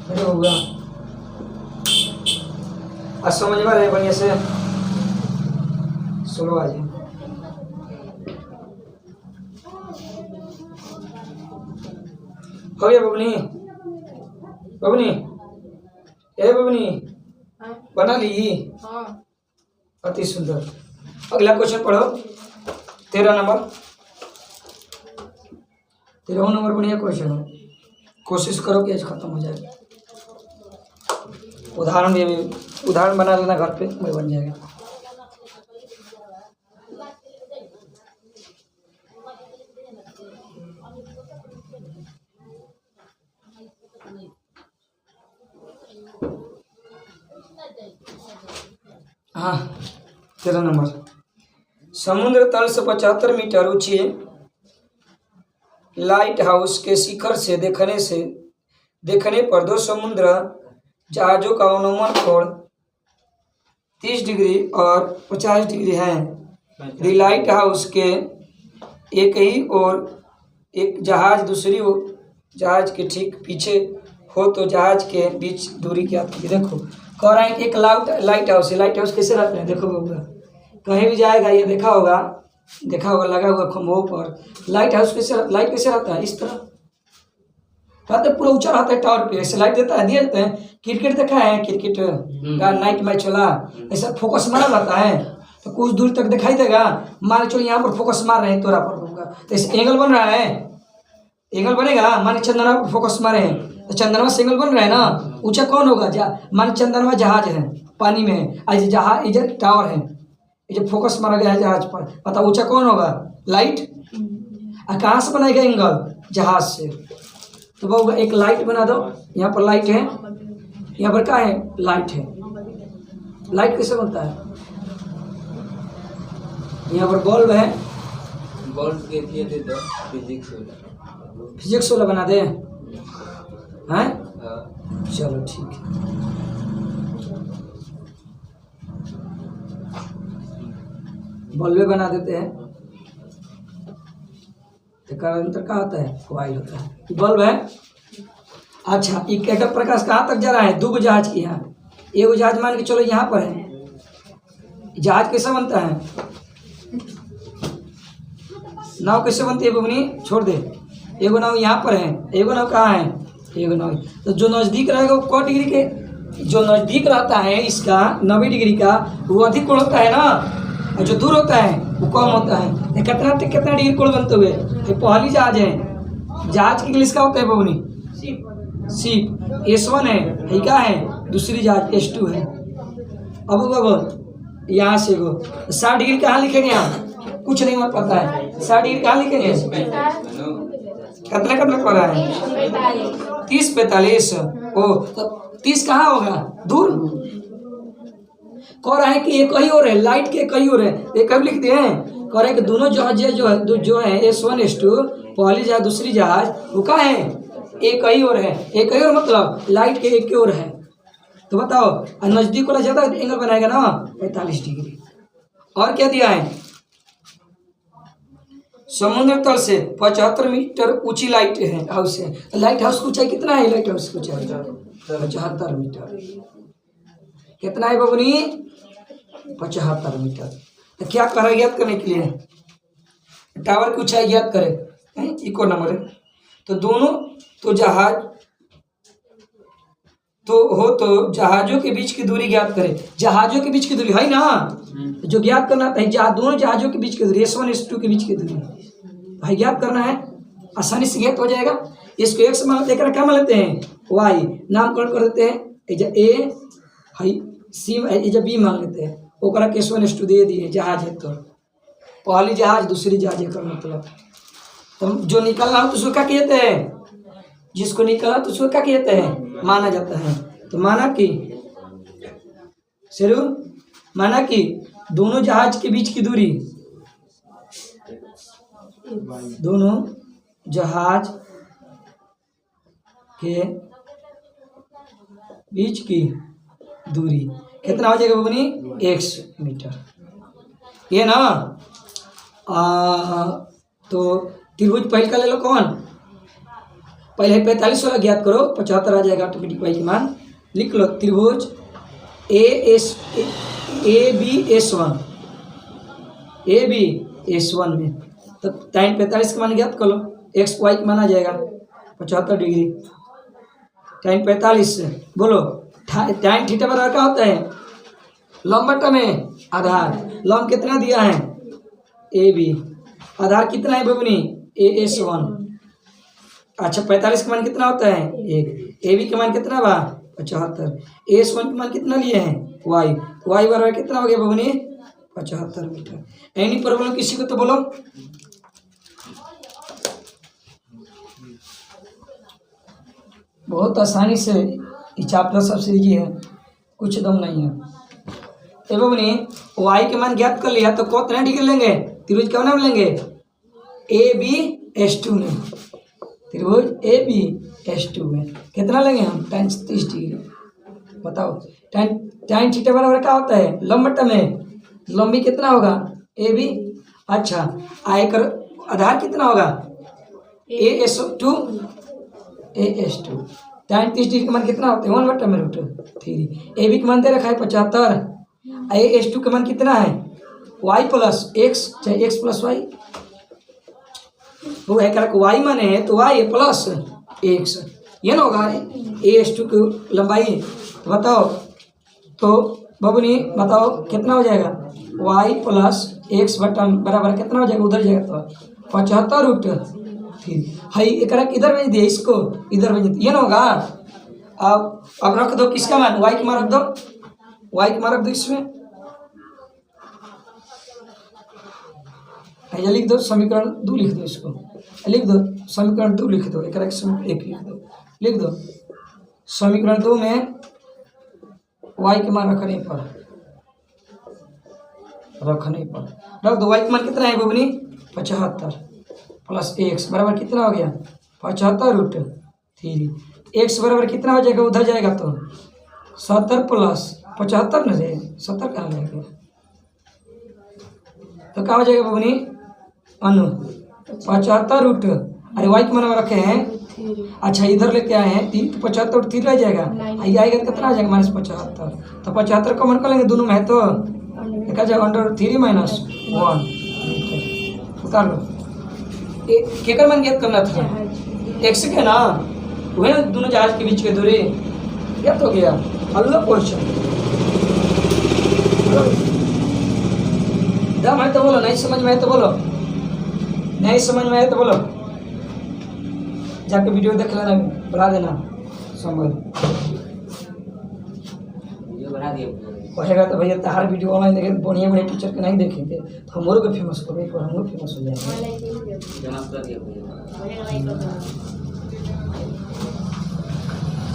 मेरे होगा। आज समझ में रहे बढ़िया से, सुनो आज हो गया। बबनी बबनी ए बबनी बना ली? अति सुंदर। अगला क्वेश्चन पढ़ो 13 नंबर। 13 नंबर बढ़िया क्वेश्चन है, कोशिश करो कि आज खत्म हो जाए। उदाहरण बना लेना घर पे, वही बन जाएगा। हाँ 13 नंबर। समुद्र तल से 75 मीटर ऊंचे लाइट हाउस के शिखर से देखने पर 2 समुद्र जहाज़ों का अनुमान कोण 30 डिग्री और 50 डिग्री है। यदि लाइट हाउस के एक ही और एक जहाज दूसरी जहाज के ठीक पीछे हो तो जहाज के बीच दूरी क्या थी? देखो कह रहा है कि एक लाइट हाउस है। लाइट हाउस कैसे रहते हैं? देखो बबुआ, कहीं भी जाएगा ये देखा होगा लगा हुआ खंभों पर। लाइट हाउस लाइट कैसे रहता है? इस तरह रहता है, पूरा ऊंचा रहता है टावर पे, ऐसे लाइट देता है, दिए जाते हैं। क्रिकेट देखा है? क्रिकेट का नाइट मैच वाला ऐसा फोकस मारा रहता है तो कुछ दूर तक दिखाई देगा। मान चलो यहाँ पर फोकस मार रहे हैं तोरा पर होगा, तो ऐसे एंगल बन रहा है, एंगल बनेगा। मान चंद्रमा पर फोकस मारे हैं तो चंद्रमा से एंगल बन रहा है ना। ऊंचा कौन होगा? मान चंद्रमा जहाज है, पानी में है, आज जहाज इधर टावर है, ये जो फोकस मारा गया है जहाज पर, पता ऊंचा कौन होगा? लाइट। और कहाँ से बनाएगा एंगल? जहाज से। तो वो एक लाइट बना दो, यहाँ पर लाइट है, यहाँ पर क्या है? लाइट है। लाइट कैसे बनता है? यहाँ पर बल्ब है, बल्ब के दिए तो फिजिक्स वाला बना दे हैं। चलो ठीक है। बल्बे बना देते हैं। इसका अंतर क्या होता है? कॉइल होता है। बल्ब है। अच्छा एक प्रकाश कहाँ तक जा रहा है? 2 जहाज की यहाँ, एक जहाज मान के चलो यहाँ पर है। जहाज कैसे बनता है? नाव कैसे बनती है बबनी? छोड़ दे। एगो नाव यहाँ पर है, एगो नाव कहाँ है? एगो नाव। तो जो नज़दीक रहेगा वो क डिग्री के, जो नज़दीक रहता है इसका 90 डिग्री का, वो अधिक कोण होता है ना, और जो दूर होता है वो कम होता है। कितना डिग्री कोण बनते हुए? ये पहली जहाज है। जहाज की इंग्लिश का होता है बबनी? शिप। S1 है, ये क्या है? दूसरी जहाज S2 है। अब यहाँ से 60 डिग्री कहाँ लिखेंगे आप? कुछ नहीं मत पता है 60 डिग्री कहाँ लिखेंगे? कितना कितना कर रहा है? 30 45। ओ तो 30 कहाँ होगा? दूर कह रहा है कि एक ही और है, लाइट के कई और है, एक कब लिखते हैं? कह रहे हैं कि दोनों जहाज जो है S1 S2 पहली जहाज दूसरी जहाज वो कहाँ है? एक ही और है। एक ही और मतलब लाइट के एक और है। तो बताओ नजदीक वाला ज्यादा एंगल बनाएगा ना 45 डिग्री। और क्या दिया है? समुद्र तल से 75 मीटर ऊंची लाइट है हाउस है। लाइट हाउस की ऊंचाई कितना है? लाइट हाउस की ऊंचाई 75 मीटर। कितना है बबनी? 75 मीटर। तो क्या करा ज्ञात करने के लिए? टावर की ऊंचाई ज्ञात करें, इको नंबर है। तो दोनों तो जहाज तो जहाजों के बीच की दूरी ज्ञात करें। जहाजों के बीच की दूरी है ना, जो ज्ञात करना है दोनों जहाजों के बीच की दूरी S1 S2 के बीच की दूरी भाई ज्ञात करना है। आसानी से ज्ञात हो जाएगा। इसको x मान लेकर क्या मान लेते हैं? y नामकरण कर देते हैं। ए है सी है बी मान लेते हैं। ओकरा के S1 S2 दे दिए जहाज है तो पहली जहाज दूसरी जहाज का मतलब। तो जो निकलना हो तो उसको क्या कहते हैं? जिसको निकला तो उसको क्या कहते हैं? माना जाता है। तो माना कि दोनों जहाज के बीच की दूरी, दोनों जहाज के बीच की दूरी कितना हो जाएगा बबनी? x metre. ये ना तो त्रिभुज पहले का ले लो। कौन पहले? 45 वाला ज्ञात करो, 75 आ जाएगा ऑटोमेटिक वाई की मान। लिख लो त्रिभुज AB/S1 में तो tan 45 का मान ज्ञात कर लो। x y का मान आ जाएगा 75 डिग्री। tan 45 बोलो tan थीटा बराबर क्या होता है? लंब बटा में आधार। लंब कितना दिया है? AB। आधार कितना है बबनी? AS1। अच्छा 45 का मान कितना होता है? 1। AB का मान कितना बा? 75। AS1 का मान कितना लिए हैं? y बराबर कितना हो गया बबनी? 75 मीटर। एनी प्रॉब्लम किसी को तो बोलो। बहुत आसानी से चैप्टर सबसे इजी है, कुछ दम नहीं है। तो बबनी y के मान ज्ञात कर लिया तो कितना डिग्री लेंगे? त्रिभुज क्या नाम लेंगे? AB/S2 में। त्रिभुज AB/S2 में कितना लेंगे हम? tan 30 degree. बताओ tan थीटा बराबर क्या होता है? लंब बटा में लंबी कितना होगा? AB। अच्छा आयकर आधार कितना होगा? AS2। tan 30 डिग्री का मान कितना होता है? 1 बटा में √3। AB का मान दे रखा है 75। AS2 का मान कितना है? y प्लस x चाहे x प्लस वाई। वो है करक y माने है तो y प्लस x ये ना होगा AS2 की लंबाई। तो बताओ तो बबनी बताओ कितना हो जाएगा? y प्लस x बराबर कितना हो जाएगा? उधर जाएगा तो 75√3 है। एक इधर भेज दिए, इसको इधर भेज दिए, ये ना होगा। अब रख दो किसका मान? y का मान रख दो। y का मान रख दो इसमें। लिख दो समीकरण 2 लिख दो। इसको लिख दो समीकरण 2 लिख दो। एक लिख दो। लिख दो समीकरण 2 में y के मान रख दो। y के मान कितना है बबनी? 75 प्लस x बराबर कितना हो गया? 75√3। x बराबर कितना हो जाएगा? उधर जाएगा तो 70 प्लस 75 न रे 70 कहाँ जाएगा? तो क्या हो जाएगा बबनी? 75 अरे y के मान रखे हैं। अच्छा इधर लेके आए हैं 3 तो 75 रह जाएगा। आई आएगा कितना आ जाएगा? -75। तो 75 का मान कर लेंगे दोनों में तो देखा जाएगा √3 - 1 उतार लो। केकर मान ज्ञात करना था? x के ना वही ना दोनों जहाज के बीच की दूरी ज्ञात हो गया। अगला क्वेश्चन दम है तो बोलो, नहीं समझ में है तो बोलो, नहीं समझ में है तो बोलो। जाके वीडियो देख लेना, बढ़ा देना समझ। वीडियो बना दिया। पढ़ेगा तो भैया तहार वीडियो ऑनलाइन देखे बढ़िया बढ़िया टीचर के नहीं देखेंगे तो हमरो को फेमस करो एक बार हमरो फेमस हो जाएंगे। जमा कर दिया भैया।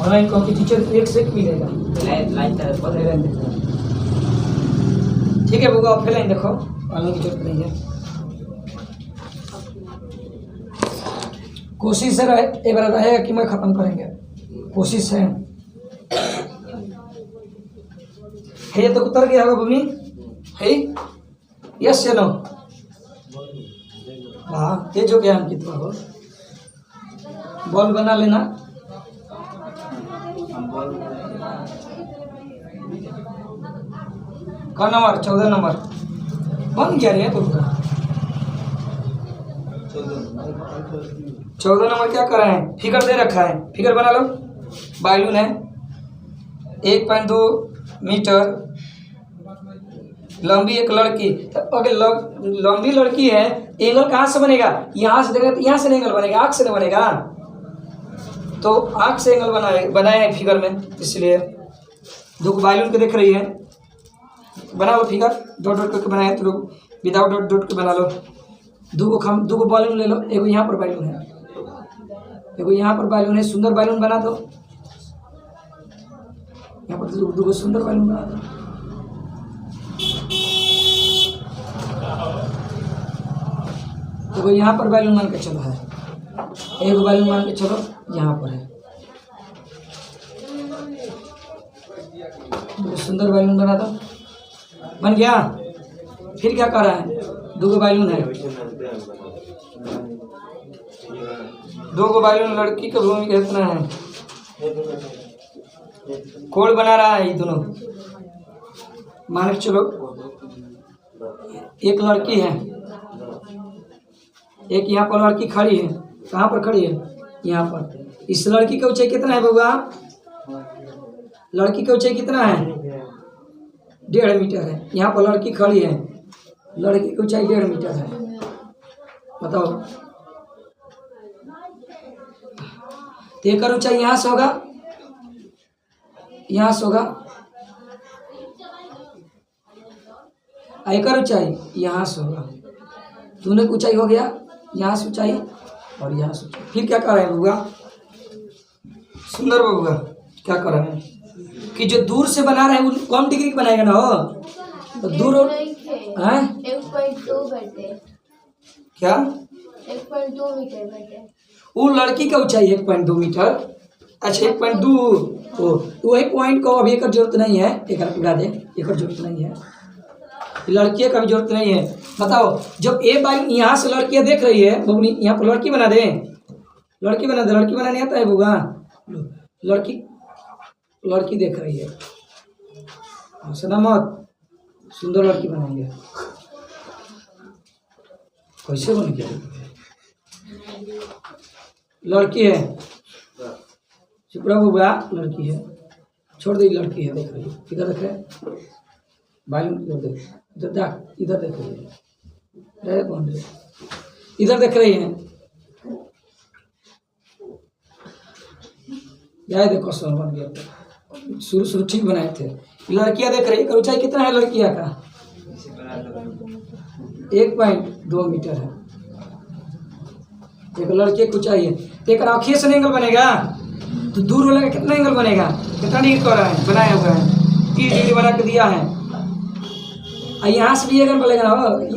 ऑनलाइन कौन की टीचर एक से एक मिलेगा। लाइन तरफ पर ऑनलाइन देखो ठीक है बुआ ऑफलाइन देखो ऑनलाइन की जरूरत नहीं है। कोशिश से रहे एक बार रहेगा कि मैं ख़त्म करेंगे कोशिश है ये तो उतर गया होगा भूमि है यस या नो हाँ ये जो ज्ञान की हो बॉल बना लेना का नंबर 14 नंबर बन गया रे तो 14 नंबर क्या कर रहे हैं फिगर दे रखा है फिगर बना लो बैलून है 1.2 मीटर लंबी एक लड़की तो अगर लंबी लड़की है एंगल कहाँ से बनेगा यहाँ से देगा तो यहाँ से एंगल बनेगा आँख से नहीं बनेगा तो आँख से एंगल बनाए हैं फिगर में इसलिए दो बैलून के देख रही है बना लो फिगर डॉट डॉट करके बनाए तो लोग विदाउट डॉट डॉट के बना लो दो गो बैलून ले लो एगो यहाँ पर बैलून है एगो यहाँ पर बैलून है सुंदर बैलून बना दो यहाँ पर दो गो सुंदर बैलून बना दो एगो यहाँ पर बैलून मान के चलो है एगो बैलून मान के चलो यहाँ पर है दो सुंदर बैलून बना दो बन गया फिर क्या कर रहा है दो गो बैलून है दो गो बैलून लड़की का भूमिका इतना है कोड बना रहा है ये दोनों मान के चलो एक लड़की है एक यहाँ पर लड़की खड़ी है कहाँ पर खड़ी है यहाँ पर इस लड़की का ऊंचाई कितना है बउआ लड़की का ऊंचाई कितना है 1.5 मीटर है यहाँ पर लड़की खड़ी है लड़की की ऊंचाई 1.5 मीटर है बताओ एक ऊंचाई यहाँ से होगा यहाँ से होगा एक ऊंचाई यहाँ से होगा दोनों की ऊंचाई हो गया यहाँ से ऊंचाई और यहाँ से ऊंचाई फिर क्या कर रहे हैं बउआ सुंदर बउआ क्या कर रहे हैं कि जो दूर से बना रहे हैं वो कम डिग्री की बनाएगा ना हो तो दूर हैं 1.2 बैठे क्या 1.2 मीटर बैठे वो लड़की का ऊंचाई 1.2 मीटर अच्छा 1.2 वो एक पॉइंट को अभी एक जरूरत नहीं है एक पूरा दे एक जरूरत नहीं है लड़की का भी जरूरत नहीं है बताओ जब ए बाई यहाँ से लड़कियाँ देख रही है बबनी यहाँ पर लड़की बना दे लड़की बनाने आता है बुआ लड़की देख रही है हंसना मत सुंदर लड़की बनाएंगे कैसे बन गया लड़की है चुप रहो बुआ लड़की है छोड़ दे लड़की है देख रही है इधर देख रहे बैलून इधर देख रही है कौन इधर देख रही है जाए देखो सर बन गया शुरू ठीक बनाए थे लड़कियां देख रही है ऊंचाई कितना है लड़कियां का 1.2 मीटर है एक लड़के की ऊंचाई है तो एक आँखिए से एंगल बनेगा तो दूर वाला कितना एंगल बनेगा कितना डिग्री कर रहा है बनाया हुआ है 30 डिग्री बना के दिया है यहाँ से भी एंगल बनेगा ना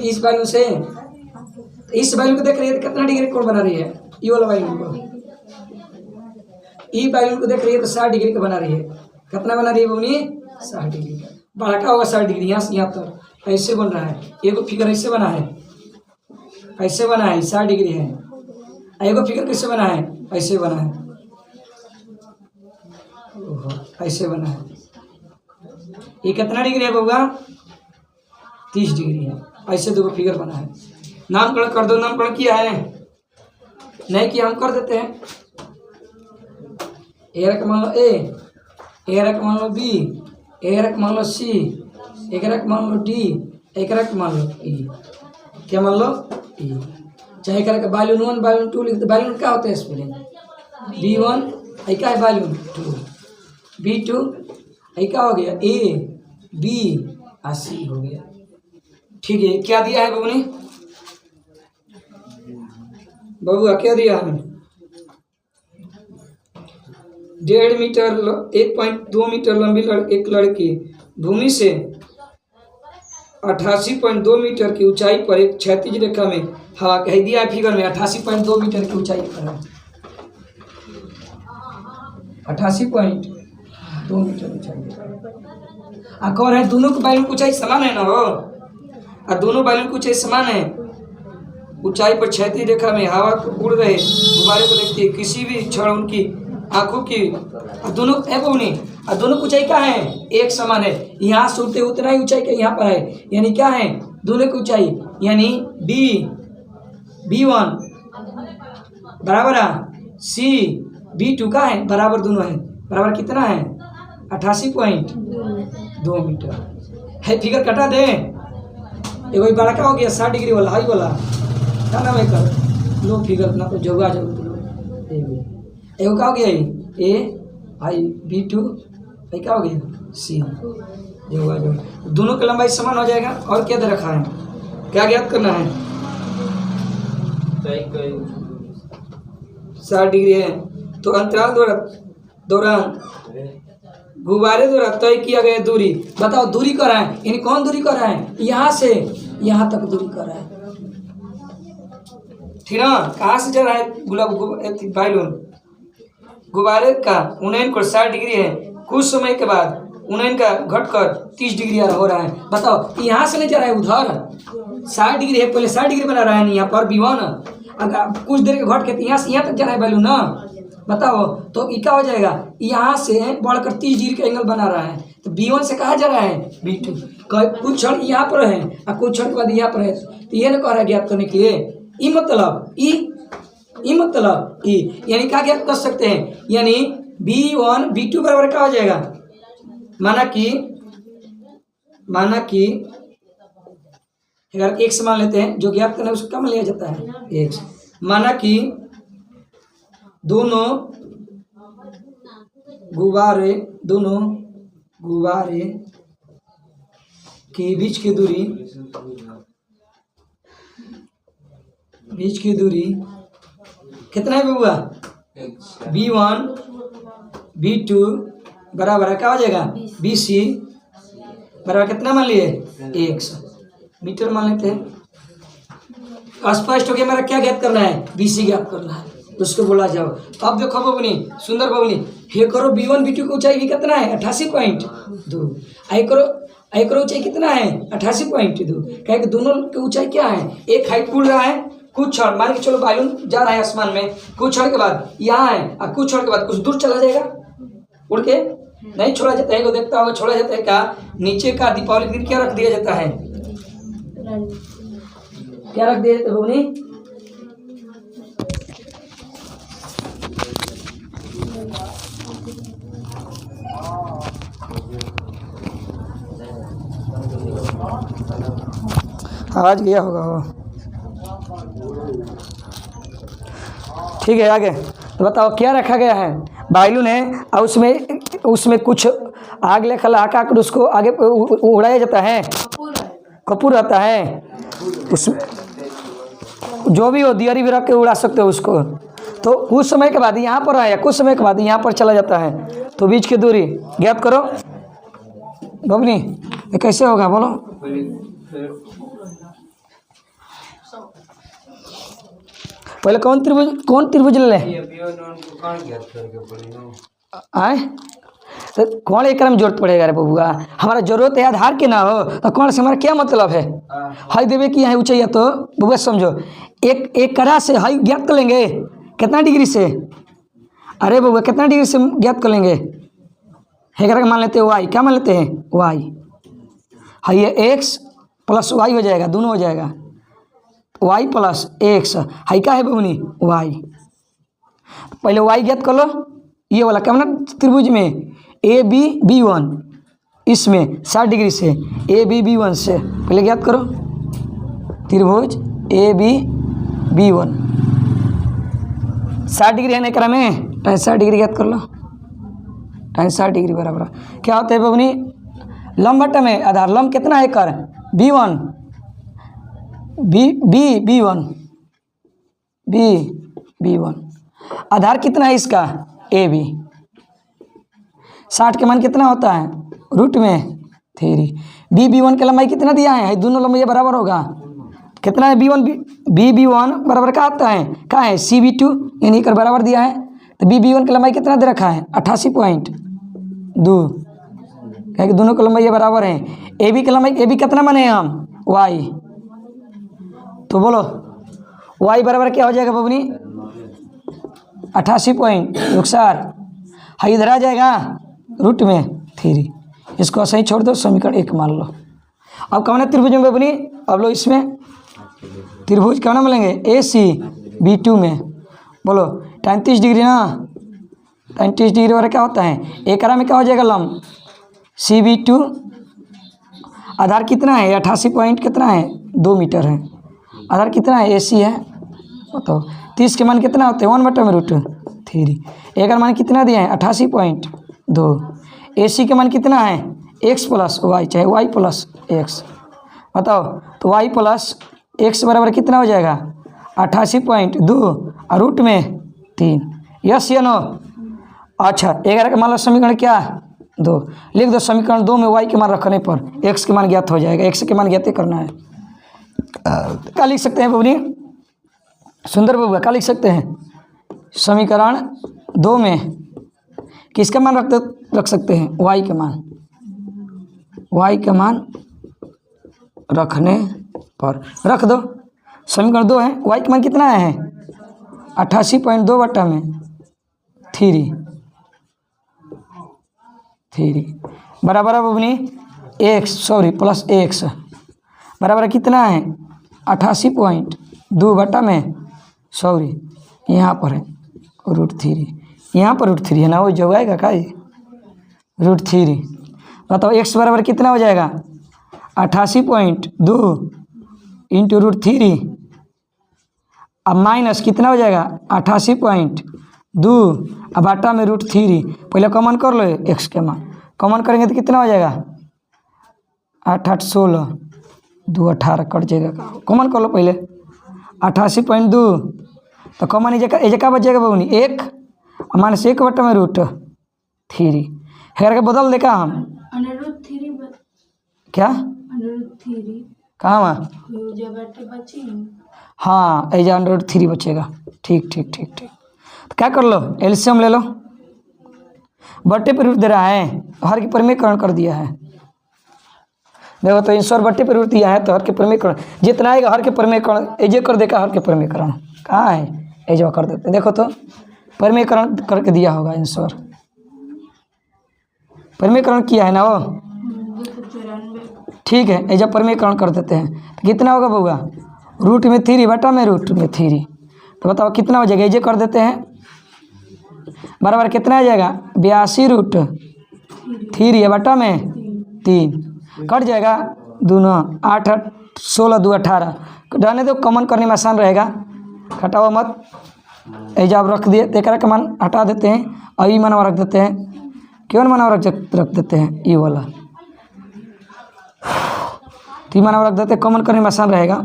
इस बैलून से इस बैलून को देख रही है तो कितना डिग्री कोण बना रही है ये वाला बैलून को ई बैलून को देख रही है तो 60 डिग्री का बना रही है कितना बना रही है बबनी 60 डिग्री का बढ़ा होगा 60 डिग्री यहाँ से यहाँ तक ऐसे बन रहा है एक फिगर ऐसे बना है 60 डिग्री है एगो फिगर कैसे बना है ऐसे बना है ऐसे बना है ये कितना डिग्री है बउआ 30 डिग्री है ऐसे दो फिगर बना है नामकरण कर दो नामकरण किया है नहीं किया हम कर देते हैं ए रक मान लो ए रक मान लो बी ए रक मान लो सी एक रक मान लो डी एक रक मान लो ई क्या मान लो ई चाहे करके बैलून 1 बैलून 2 लिखते बैलून क्या होते हैं स्पेलिंग B1 क्या है बैलून 2 B2 क्या हो गया ए बी और सी हो गया। ठीक है, क्या दिया है बबुनी? बबुआ क्या दिया है? 1.5 मीटर 1.2 मीटर लंबी एक लड़की भूमि से 88.2 मीटर की ऊंचाई पर एक क्षैतिज रेखा में हवा कह दिया है फिगर में 88.2 मीटर की ऊंचाई पर है। 88.2 मीटर ऊंचाई। कौन है? दोनों के बैलून की ऊंचाई समान है ना हो, और दोनों बैलून की ऊंचाई समान है। ऊंचाई पर क्षैतिज रेखा में हवा को उड़ रहे गुब्बारे को देखते किसी भी क्षण उनकी आंखों की दोनों और दोनों की ऊंचाई क्या है? एक समान है। यहाँ से उड़ते उतना ही ऊंचाई का यहाँ पर है, यानी क्या है? दोनों की ऊंचाई यानी B1 बराबर है C B2 का है बराबर, दोनों है बराबर कितना है? 88.2 मीटर है। फिगर कटा दे। एगो बड़ा का हो गया 60 डिग्री वाला हाई वाला, क्या नाम है कर लो फिगर ना तो जोगा जो एगो क्या हो गया ए आई B2 क्या हो गया C जोगा जो, दोनों की लंबाई समान हो जाएगा। और क्या दे रखा है? क्या ज्ञात करना है? 60 डिग्री है तो अंतराल दौरान गुब्बारे द्वारा तय किया गया दूरी बताओ। दूरी कर रहा है यानी कौन दूरी कर रहा है? यहाँ से यहाँ तक दूरी कर रहा है। ठीक ना? कहाँ से जा रहा है बैलून? गुब्बारे का उन्नयन कोण 60 डिग्री है। कुछ समय के बाद उन्नयन का घटकर 30 डिग्री हो रहा है। बताओ यहाँ से नहीं जा रहा है उधर, 60 डिग्री है पहले 60 डिग्री बना रहा है यहाँ पर B1, अगर कुछ देर के घट के यहाँ से यहाँ तक जा रहा है बैलून ना। बताओ तो क्या हो जाएगा? यहाँ से बढ़कर 30 डिग्री का एंगल बना रहा है तो B1 से कहाँ जा रहा है? B2। कुछ क्षण यहाँ पर है और कुछ क्षण के बाद यहाँ पर है, तो ये ना कह रहा है ज्ञात करने के लिए। ई मतलब यानी क्या ज्ञात कर सकते हैं? यानी B1 B2 बराबर क्या हो जाएगा? माना कि अगर एक समान लेते हैं जो ज्ञात करना है उसको कम लिया जाता है एक। माना कि दोनों गुब्बारे के बीच की दूरी कितना है बबुआ? B1 B2 बराबर है क्या हो जाएगा? BC बराबर कितना मान लिए? 100 मीटर मान लेते हैं। स्पष्ट हो गया मेरा क्या ज्ञात करना है? BC ज्ञात करना है, उसको बोला जाओ। अब देखो बबनी, सुंदर बबनी, ये करो B1 B2 की ऊंचाई भी कितना है? 88.2। आई करो ऊंचाई कितना है? 88.2। कहे कि दोनों की ऊंचाई क्या है? एक हाइट उड़ रहा है कुछ क्षण, मान के चलो बैलून जा रहा है आसमान में, कुछ क्षण के बाद यहाँ है और कुछ क्षण के बाद कुछ दूर चला जाएगा उड़ के। नहीं छोड़ा जाता है, देखता होगा छोड़ा जाता है क्या? नीचे का दीपावली के दिन क्या रख दिया जाता है? क्या रख दिया जाता है बबनी? आवाज गया होगा वो। ठीक है, आगे तो बताओ क्या रखा गया है? बैलून है और उसमें कुछ आग लेकर लगा कर उसको आगे उड़ाया जाता है, कपूर रहता है उसमें, जो भी हो दियारी भी रख के उड़ा सकते हो उसको। तो कुछ समय के बाद यहाँ पर आया, कुछ समय के बाद यहाँ पर चला जाता है, तो बीच की दूरी ज्ञात करो बबनी। ये कैसे होगा बोलो? पहले कौन त्रिभुज ले आए तो कौन एक में जरूरत पड़ेगा रे बबुआ? हमारा जरूरत है आधार के ना हो तो कौन से हमारा क्या मतलब है? हाई देवे की यहाँ ऊंचाई है तो बबुआ समझो एक कड़ा से हाई ज्ञात कर लेंगे कितना डिग्री से? अरे बबुआ कितना डिग्री से ज्ञात कर लेंगे? हेकर मान लेते हैं वाई, क्या मान लेते हैं? वाई। हाई एक्स प्लस वाई हो जाएगा, दोनों हो जाएगा y प्लस एक्स। हाई क्या है बबनी? y। पहले y ज्ञात कर लो, ये वाला क्या मतलब त्रिभुज में ABB1 इसमें 60 डिग्री से ABB1 से पहले ज्ञात करो त्रिभुज ABB1 60 डिग्री है ना एकरा में, 60 डिग्री ज्ञात कर लो। 60 डिग्री बराबर क्या होता है बबनी? लंब बट्टा में आधार लंब कितना है कर B1 B1 B1 आधार कितना है इसका AB। 60 के मान कितना होता है रूट में 3। B1 की लंबाई कितना दिया है दोनों लंबाई बराबर होगा कितना है B1 बराबर का आता है कहाँ है CB2 यानी कर बराबर दिया है तो B1 की लंबाई कितना दे रखा है 88.2 क्या कि दोनों की लंबाई बराबर है। AB की लंबाई AB कितना माने हम Y तो बोलो Y बराबर क्या हो जाएगा बबनी 88.4 हाँ इधर आ जाएगा रूट में 3 इसको ऐसे ही छोड़ दो समीकरण 1 मान लो। अब कौन है त्रिभुज में बबनी अब लो इसमें त्रिभुज कौन मिलेंगे ACB2 में बोलो 33 डिग्री ना 33 डिग्री वाला क्या होता है एकरा में क्या हो जाएगा लंब CB2 आधार कितना है 88 पॉइंट कितना है 2 मीटर है आधार कितना है AC है बताओ 30 के मान कितना होते हैं 1/√3 एक मान कितना दिया है 88.2 AC के मान कितना है x + y चाहे y + x बताओ तो y + x बराबर कितना हो जाएगा 88.2 और रूट में 3 यस या नो। अच्छा 11 का मान लो समीकरण क्या 2 लिख दो समीकरण 2 में y के मान रखने पर x के मान ज्ञात हो जाएगा x के मान ज्ञात करना है। क्या लिख सकते हैं बबनी सुंदर बबुआ क्या लिख सकते हैं समीकरण 2 में किसका मान रख सकते हैं y के मान रखने पर रख दो समीकरण 2 है y के मान कितना है 88.2/3 बराबर है बबनी प्लस x बराबर कितना है 88.2/100 यहाँ पर है √3 यहाँ पर √3 है ना वो जो आएगा का √3 बताओ x बराबर कितना हो जाएगा 88.2 इंटू √3 अब माइनस कितना हो जाएगा 88.2 अब बाटा में √3 पहले कॉमन कर लो x के मान कॉमन करेंगे तो कितना हो जाएगा 8 8 16 2 18 कट जाएगा कॉमन कर लो पहले 88.2 तो कॉमन ये क्या बचेगा बबनी 1 माइनस 1/√3 हेर के बदल देखा हम √3 क्या √3 कहाँ वहाँ जो बैठे बची हाँ एजा √3 बचेगा ठीक तो क्या कर लो एलसीएम ले लो बट्टे पे रूट दे रहा है हर के परिमेयकरण कर दिया है देखो तो ईश्वर बट्टे पे रूट दिया है तो हर के परिमेयकरण जितना आएगा हर के परिमेयकरण एजे कर देगा हर के परिमेयकरण कहाँ है एजवा कर देते देखो तो परिमेयकरण करके दिया होगा ईश्वर परिमेयकरण किया है ना वो 294 ठीक है एजा परिमेयकरण कर देते हैं तो कितना होगा बउआ रूट में 3 बटा में रूट में 3 तो बताओ कितना हो जाएगा एजे कर देते हैं बराबर कितना आ जाएगा 82√3 है बटा में 3 कट जाएगा दोनों 8 8 16 2 18 रहने दो कॉमन करने में आसान रहेगा हटाओ मत एजा आप रख दिए तेकरा का मान हटा देते हैं और ई मानवा रख देते हैं क्यों मानवा रख देते हैं ई वाला तो मानवा रख देते हैं कॉमन करने में आसान रहेगा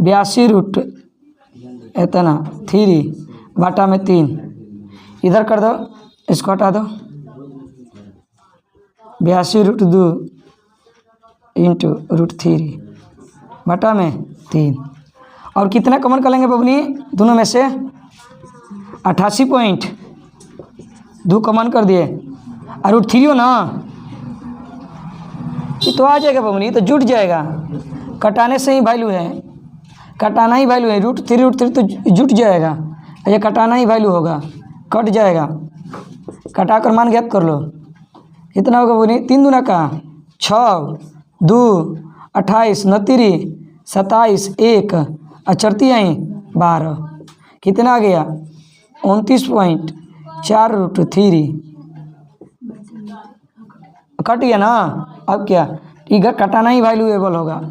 82 इतना 3 बटा में 3 इधर कर दो इसको हटा दो 82√2 इंटू √3 बटा में 3 और कितना कॉमन कर लेंगे बबनी दोनों में से 88.2 कॉमन कर दिए और √3 हो ना ये तो आ जाएगा बबनी तो जुट जाएगा कटाने से ही वैल्यू है कटाना ही वैल्यू है √3 तो जुट जाएगा ये कटाना ही वैल्यू होगा कट जाएगा कटा कर मान ज्ञात कर लो कितना होगा बोली 3 दूना का 6 2 28 29 27 1 34 आई 12 कितना आ गया 29.4√3 कट गया ना अब क्या इधर कटाना ही वैल्यूएबल होगा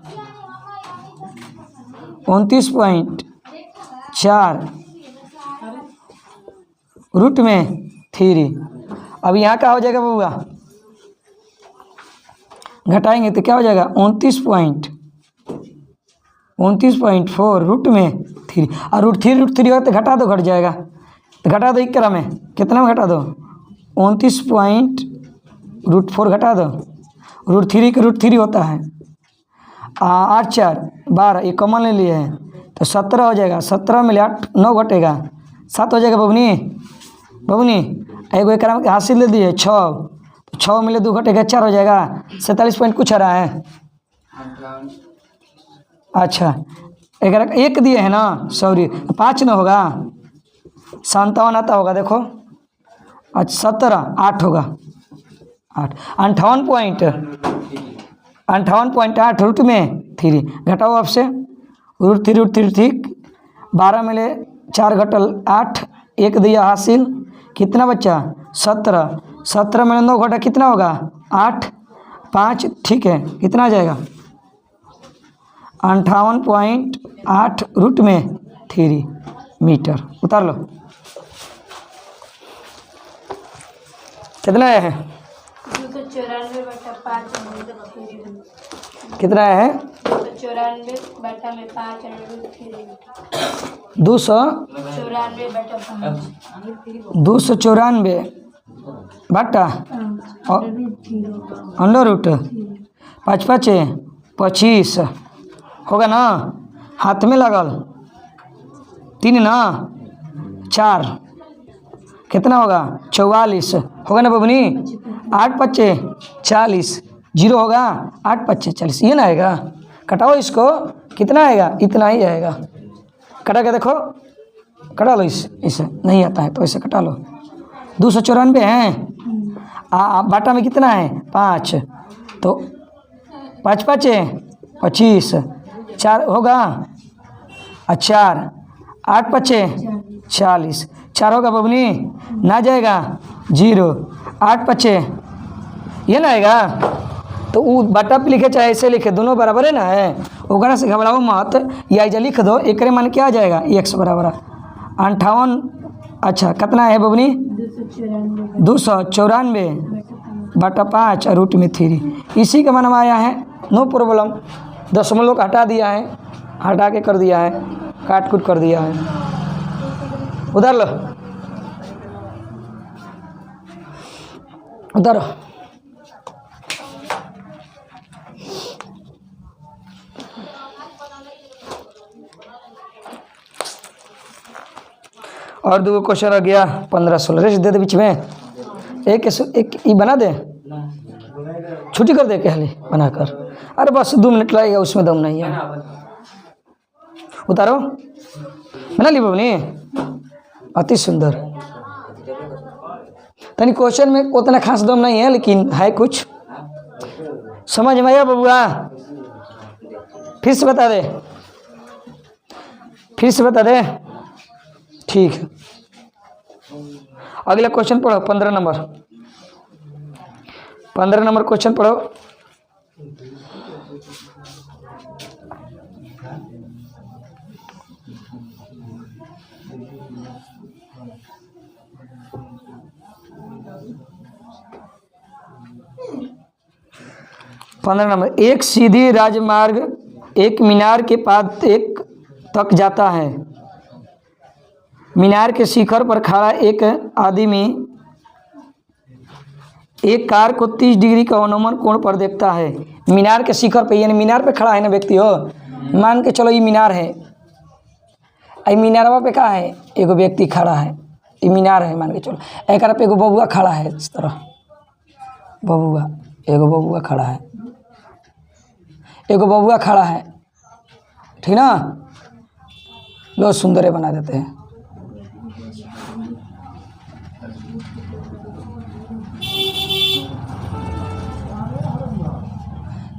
29.4 रूट में 3 अब यहाँ क्या हो जाएगा बबुआ, घटाएंगे तो क्या हो जाएगा 29.4 रूट में 3, और रूट थ्री हो तो घटा दो, घट जाएगा तो घटा दो, 1 क्रम में कितना में घटा दो 29.4 घटा दो, रूट थ्री होता है 8 4 12, ये कॉमन ले लिए हैं तो 17 हो जाएगा, 17 में 8 9 घटेगा 7 हो जाएगा बबनी एगो एक क्रम हासिल ले दिए 6, तो 6 में 2 घटेगा 4 हो जाएगा, 47 पॉइंट कुछ आ रहा है। अच्छा 1 दिए हैं ना, सॉरी 5 ना होगा, 57 आता होगा देखो, अच्छा 17 8 होगा, 8 58.8 रूट में 3 घटाओ आपसे, रूट थ्री ठीक, 12 में 4 घटल 8, 1 दिया हासिल, कितना बच्चा 17 में 9 घटा कितना होगा 8 5, ठीक है कितना आ जाएगा 58.8 रूट में 3 मीटर। उतार लो कितना आया है, 294/5 कितना आया है 294/5 294 बटा अंडर रूट 5 5 25 होगा ना, हाथ में लगल 3 ना 4 कितना होगा 44 होगा ना बबनी, 8 5 40 जीरो होगा, 8 5 40 ये ना आएगा, कटाओ इसको कितना आएगा, इतना ही आएगा, कटा के देखो, कटा लो इसे नहीं आता है तो इसे कटा लो, 294 हैं, बाटा में कितना है 5, तो 5 5 25 4 होगा, 4 8 5 40 4 होगा बबनी, ना जाएगा 0 8 5 ये ना आएगा, तो वो बटा पे लिखे चाहे ऐसे लिखे दोनों बराबर है ना है, ओकरा से घबराओ मत, या इजा लिख दो, एक मान क्या आ जाएगा x बराबर 58, अच्छा कितना है बबनी 294/5 रूट में 3, इसी का माना आया है, नो प्रॉब्लम, दशमलव को हटा दिया है, हटा के कर दिया है, काट कूट कर दिया है। उधर लो उधर, और 2 क्वेश्चन रह गया 15 16, रेस्ट दे दे बीच में, एक ये बना दे, छुट्टी कर दे कहले बनाकर, अरे बस 2 मिनट लगेगा, उसमें दम नहीं है, उतारो बना ली बबनी, अति सुंदर, तनी क्वेश्चन में उतना खास दम नहीं है लेकिन है कुछ, समझ में आया बबुआ, फिर से बता दे, ठीक है। अगला क्वेश्चन पढ़ो 15 नंबर क्वेश्चन पढ़ो। एक सीधी राजमार्ग एक मीनार के पास एक तक जाता है, मीनार के शिखर पर खड़ा एक आदमी एक कार को 30 डिग्री का अनुमान कोण पर देखता है, मीनार के शिखर पे, यानी मीनार पे खड़ा है ना व्यक्ति हो, मान के चलो ये मीनार है, आई मीनारवा पे कहा है एगो व्यक्ति खड़ा है, ये मीनार है मान के चलो, एक पे एगो बबुआ खड़ा है, इस तरह एगो बबुआ खड़ा है, ठीक ना, लो सुंदर बना देते हैं,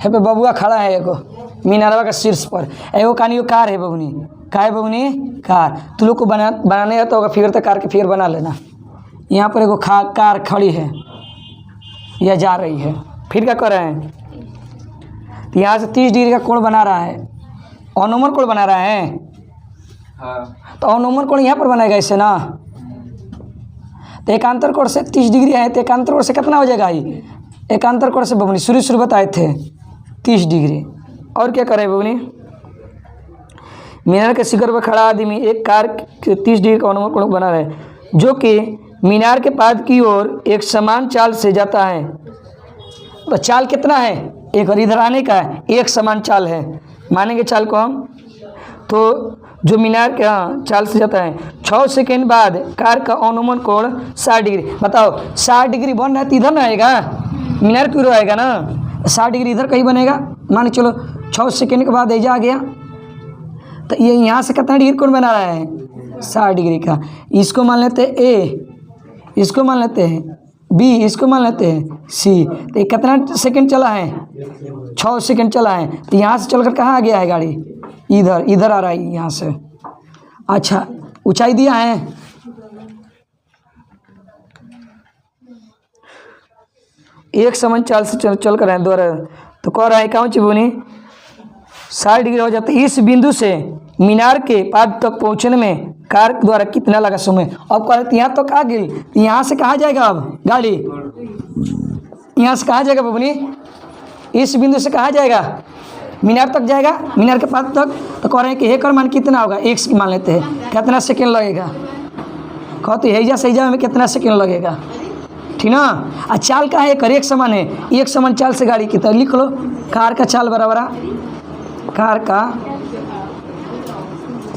है पे बबुआ खड़ा है एगो मीनारवा का शीर्ष पर, एगो कानियो कार है बबुनी, का है बबुनी कार, तू लोग को बनाने आता होगा फिगर, तो कार के फिगर बना लेना, यहाँ पर एगो कार खड़ी है या जा रही है, फिर क्या कर रहे हैं, तो यहाँ से 30 डिग्री का कोण बना रहा है, अनुमान कोण बना रहा है, हाँ। तो अनुमान कोण यहाँ पर बनाएगा इससे ना, तो एकांतर कोण से 30 डिग्री है, तो एकांतर कोण से कितना हो जाएगा ये? एकांतर कोण से बबनी शुरू बताए थे 30 डिग्री। और क्या करे बबनी? मीनार के शिखर पर खड़ा आदमी एक कार के 30 डिग्री का अनुमान कोण बना रहे, जो कि मीनार के पाद की ओर एक समान चाल से जाता है। तो चाल कितना है? एक और इधर आने का है, एक समान चाल है, मानेंगे चाल को हम। तो जो मीनार के चाल से जाता है 6 सेकेंड बाद कार का अनुमान कोण 60 डिग्री। बताओ 60 डिग्री बन रहा है तो इधर ना आएगा, मीनार की ओर आएगा ना, 60 डिग्री इधर कहीं बनेगा। मान के चलो 6 सेकेंड के बाद ऐजा आ गया, तो ये यहाँ से कितना डिग्री कोण बना रहा है? 60 डिग्री का। इसको मान लेते हैं ए, इसको मान लेते हैं बी, इसको मान लेते हैं सी। तो ये कितना सेकंड चला है? 6 सेकंड चला है। तो यहाँ से चलकर कहाँ आ गया है गाड़ी? इधर आ रहा है यहाँ से। अच्छा, ऊंचाई दिया है, एक समान चाल से चल कर है द्वारा। तो कह रहा है कौन ची बोनी 60 डिग्री हो जाता है। इस बिंदु से मीनार के पाद तक पहुँचने में कार द्वारा कितना लगा समय? अब कह रहे यहाँ तक आ गई, यहाँ से कहाँ जाएगा अब गाड़ी? यहाँ से कहाँ जाएगा बबनी? इस बिंदु से कहाँ जाएगा? मीनार तक जाएगा, मीनार के पाद तक। तो कह रहे हैं कि एक और मान कितना होगा? एक मान लेते हैं, कितना सेकेंड लगेगा? कहते हैजा सहीजा में कितना सेकेंड लगेगा, ठीक ना। आ चाल का है एक समान है, एक समान चाल से गाड़ी की तरह लिख लो। कार का चाल बराबर, कार का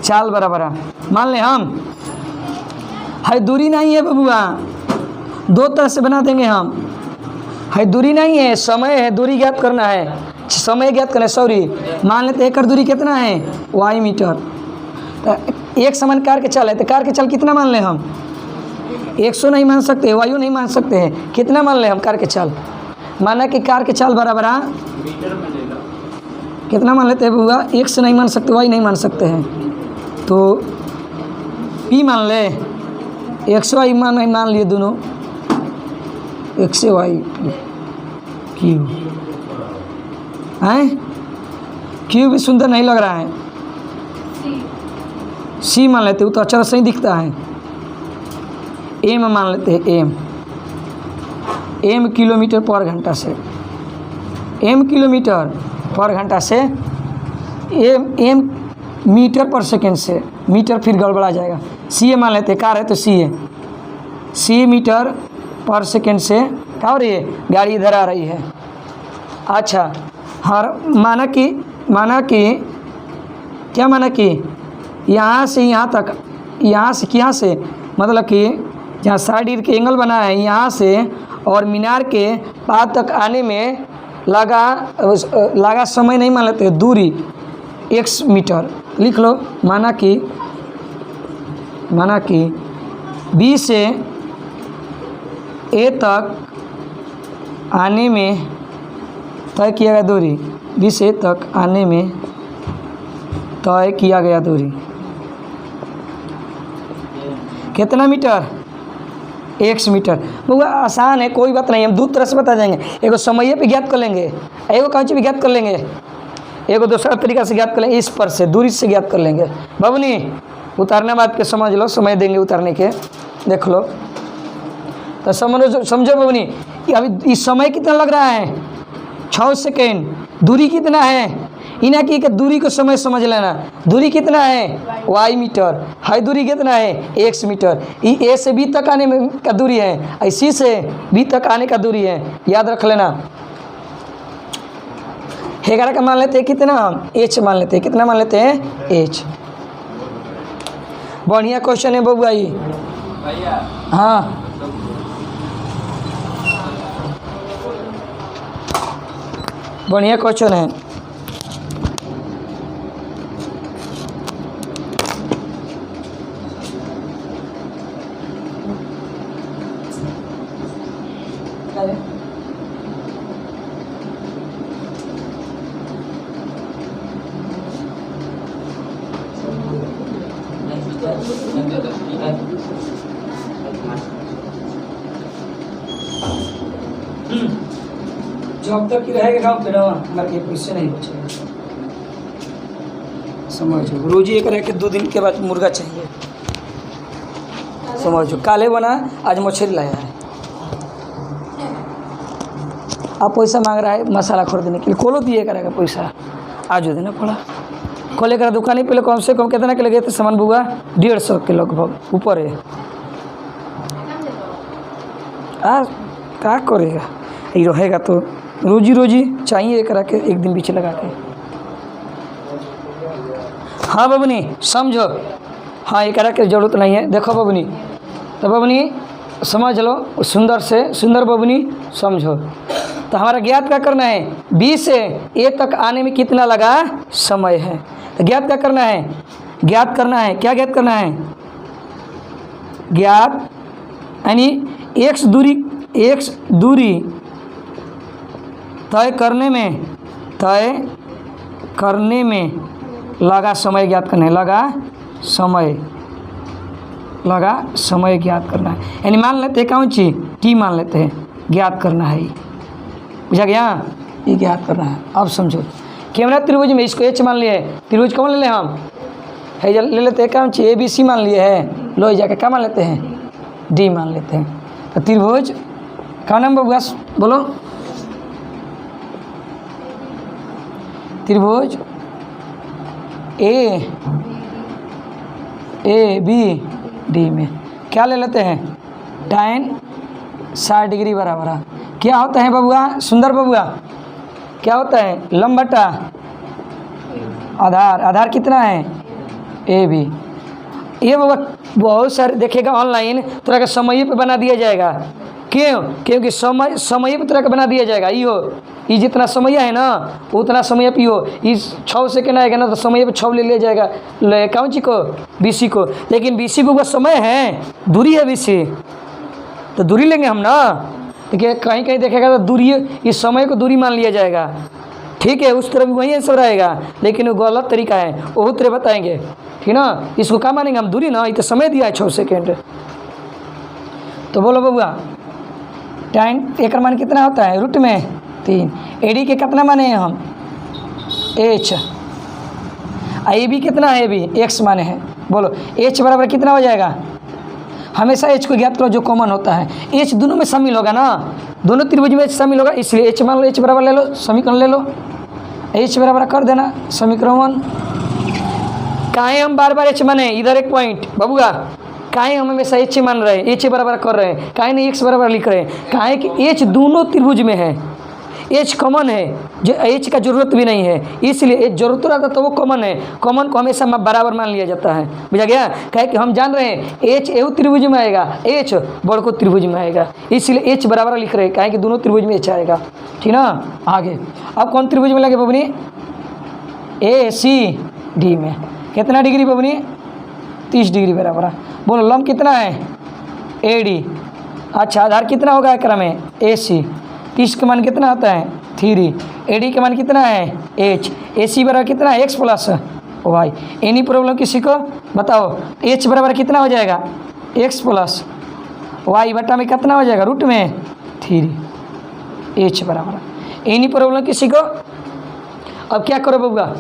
चाल बराबर मान ले हम। है दूरी नहीं है बबुआ, दो तरह से बना देंगे हम। है दूरी नहीं है, समय है, दूरी ज्ञात करना है, समय ज्ञात करना है, सॉरी। मान लेते एक दूरी कितना है? Y metre. तो एक समान कार के चाल है, तो कार के चाल कितना मान ले हम? 100 नहीं मान सकते, वायु नहीं मान सकते हैं, कितना मान ले हम कार के चाल? माना कि कार के चाल बराबर कितना मान लेते हैं बबुआ? 1 से नहीं मान सकते, वाई नहीं मान सकते हैं, तो पी मान ले। 100 वाई मान लिए दोनों, 100 वाई क्यू है। क्यू भी सुंदर नहीं लग रहा है, सी मान लेते, वो तो अच्छा सही दिखता है। एम मान लेते हैं, एम किलोमीटर पर घंटा से, एम किलोमीटर पर घंटा से, एम मीटर पर सेकेंड से, मीटर फिर गड़बड़ा जाएगा। सी मान लेते, कार है तो सी मीटर पर सेकेंड से क्या हो रही है? गाड़ी इधर आ रही है। अच्छा, हर माना कि क्या माना कि यहाँ से यहाँ तक, यहाँ से मतलब कि जहाँ 60 डिग्री के एंगल बना है यहाँ से और मीनार के पाद तक आने में लगा समय नहीं मान लेते, दूरी 1 मीटर लिख लो। माना कि बी से ए तक आने में तय किया गया दूरी, बी से ए तक आने में तय किया गया दूरी कितना मीटर? 1 मीटर। बहुत आसान है, कोई बात नहीं, हम दो तरह से बता देंगे। एगो समय पे ज्ञात कर लेंगे, एगो कौन सी भी ज्ञात कर लेंगे, एगो दूसरा तरीका से ज्ञात कर लेंगे, इस पर से दूरी से ज्ञात कर लेंगे। बबनी उतारने बाद के समझ लो, समय देंगे उतारने के, देख लो तो समझो बबनी कि अभी इस समय कितना लग रहा है? 6 सेकेंड। दूरी कितना है? इना की दूरी को समय समझ लेना। दूरी कितना है? Y metre. है दूरी कितना है? 1 मीटर। ए से बी तक आने में का दूरी है, सी से बी तक आने का दूरी है, याद रख लेना। 11 का मान लेते हैं कितना? हम एच मान लेते हैं, कितना मान लेते हैं? एच। बढ़िया क्वेश्चन है बबुआ ये। हाँ बढ़िया क्वेश्चन है। जब तक ही रहेगा गाँव पे ना, बाकी पैसे नहीं बचेगा। समझो, रोजी एक रह के 2 दिन के बाद मुर्गा चाहिए। समझो काले बना आज मछली लाया है, आप पैसा मांग रहा है मसाला खरीदने के लिए, खोलो दिए करेगा पैसा आज देना पड़ा। खोले करा दुकान पे कम से कम कितना के लगे थे सामान बुआ 150 के लगभग ऊपर है। क्या करेगा ये रहेगा तो रोजी रोजी चाहिए करा के एक दिन बीच लगा के। हाँ बबनी समझो, हाँ ये करा के जरूरत नहीं है। देखो बबनी, तो बबनी समझ लो सुंदर से सुंदर बबनी समझो। तो हमारा ज्ञात क्या करना है, 20 से A तक आने में कितना लगा समय है। तो ज्ञात क्या करना है, ज्ञात करना है, क्या ज्ञात करना है, ज्ञात यानी x दूरी तय करने में लगा समय ज्ञात करना है, लगा समय ज्ञात करना है। यानी मान लेते हैं कौन चीज़ t मान लेते हैं, ज्ञात करना है, बुझा गया, ये ज्ञात करना है। अब समझो कैमरा त्रिभुज में इसको H मान लिए है, त्रिभुज कौन ले लें हम है, ले लेते हैं कौन चीज़ ABC मान लिए है, लो जाके क्या मान लेते हैं D मान लेते हैं। तो त्रिभुज का नाम बबुआ बोलो, त्रिभुज ABD में क्या ले लेते हैं, tan 60 डिग्री बराबर क्या होता है बबुआ, सुंदर बबुआ क्या होता है, लंब बटा आधार कितना है AB। ये बबुआ बहुत सारे देखेगा ऑनलाइन तरह का समय पे बना दिया जाएगा, क्यों, क्योंकि समय पे तरह का बना दिया जाएगा। ये जितना समय है ना उतना समय पे हो, इस 6 सेकंड आएगा ना तो समय पे 6 ले लिया जाएगा कौन ची को BC को, लेकिन BC को समय है, दूरी है BC, तो दूरी लेंगे हम ना। देखिए कहीं कहीं देखेगा तो दूरी, इस समय को दूरी मान लिया जाएगा, ठीक है, उस तरह भी वही आंसर रहेगा, लेकिन वो गलत तरीका है, वो तरह बताएंगे, ठीक ना। इसको क्या मानेंगे हम, दूरी ना, ये तो समय दिया है 6 सेकेंड। तो बोलो बबुआ टाइम एक मान कितना होता है, रूट में 3, AD के कितना माने हैं हम H, AB कितना है, AB X माने हैं, बोलो H बराबर कितना हो जाएगा, हमेशा H को ज्ञात करो जो कॉमन होता है, H दोनों में शामिल होगा ना, दोनों त्रिभुज में H शामिल होगा, इसलिए H मान लो, H बराबर ले लो, समीकरण ले लो, H बराबर कर देना समीकरण 1। काहे हम बार बार H माने, इधर एक पॉइंट बबुआ, काहे हम हमेशा H मान रहे हैं, H बराबर कर रहे हैं, काहे नहीं X बराबर लिख रहे हैं, काहे कि H दोनों त्रिभुज में है, H कॉमन है, जो H का जरूरत भी नहीं है, इसलिए H जरूरत रहता तो वो कॉमन है, कॉमन को हमेशा बराबर मान लिया जाता है, बुझा गया। कहे कि हम जान रहे हैं H एहू त्रिभुज में आएगा, H बड़को त्रिभुज में आएगा, इसलिए H बराबर लिख रहे हैं, काहे कि दोनों त्रिभुज में H आएगा, ठीक ना। आगे अब कौन त्रिभुज में लगे बबनी, ACD में कितना डिग्री बबनी 30 डिग्री बराबर। बोलो लंब कितना है AD, अच्छा आधार कितना होगा क्रम में AC, 30 का मान कितना होता है 3, AD का मान कितना है H, AC बराबर कितना है X plus Y। Any problem किसी को बताओ, H बराबर कितना हो जाएगा X प्लस Y बटा में कितना हो जाएगा रूट में 3, H बराबर। एनी प्रॉब्लम किसी को, अब क्या करो बबुआ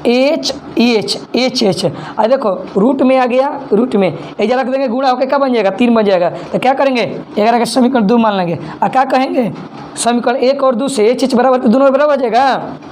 H आ देखो रूट में आ गया, रूट में ऐसा रख देंगे, गुणा होकर क्या बन जाएगा 3 बन जाएगा। तो क्या करेंगे 11 का समीकरण 2 मान लेंगे, और क्या कहेंगे समीकरण 1 और 2 से H बराबर तो दोनों बराबर हो जाएगा।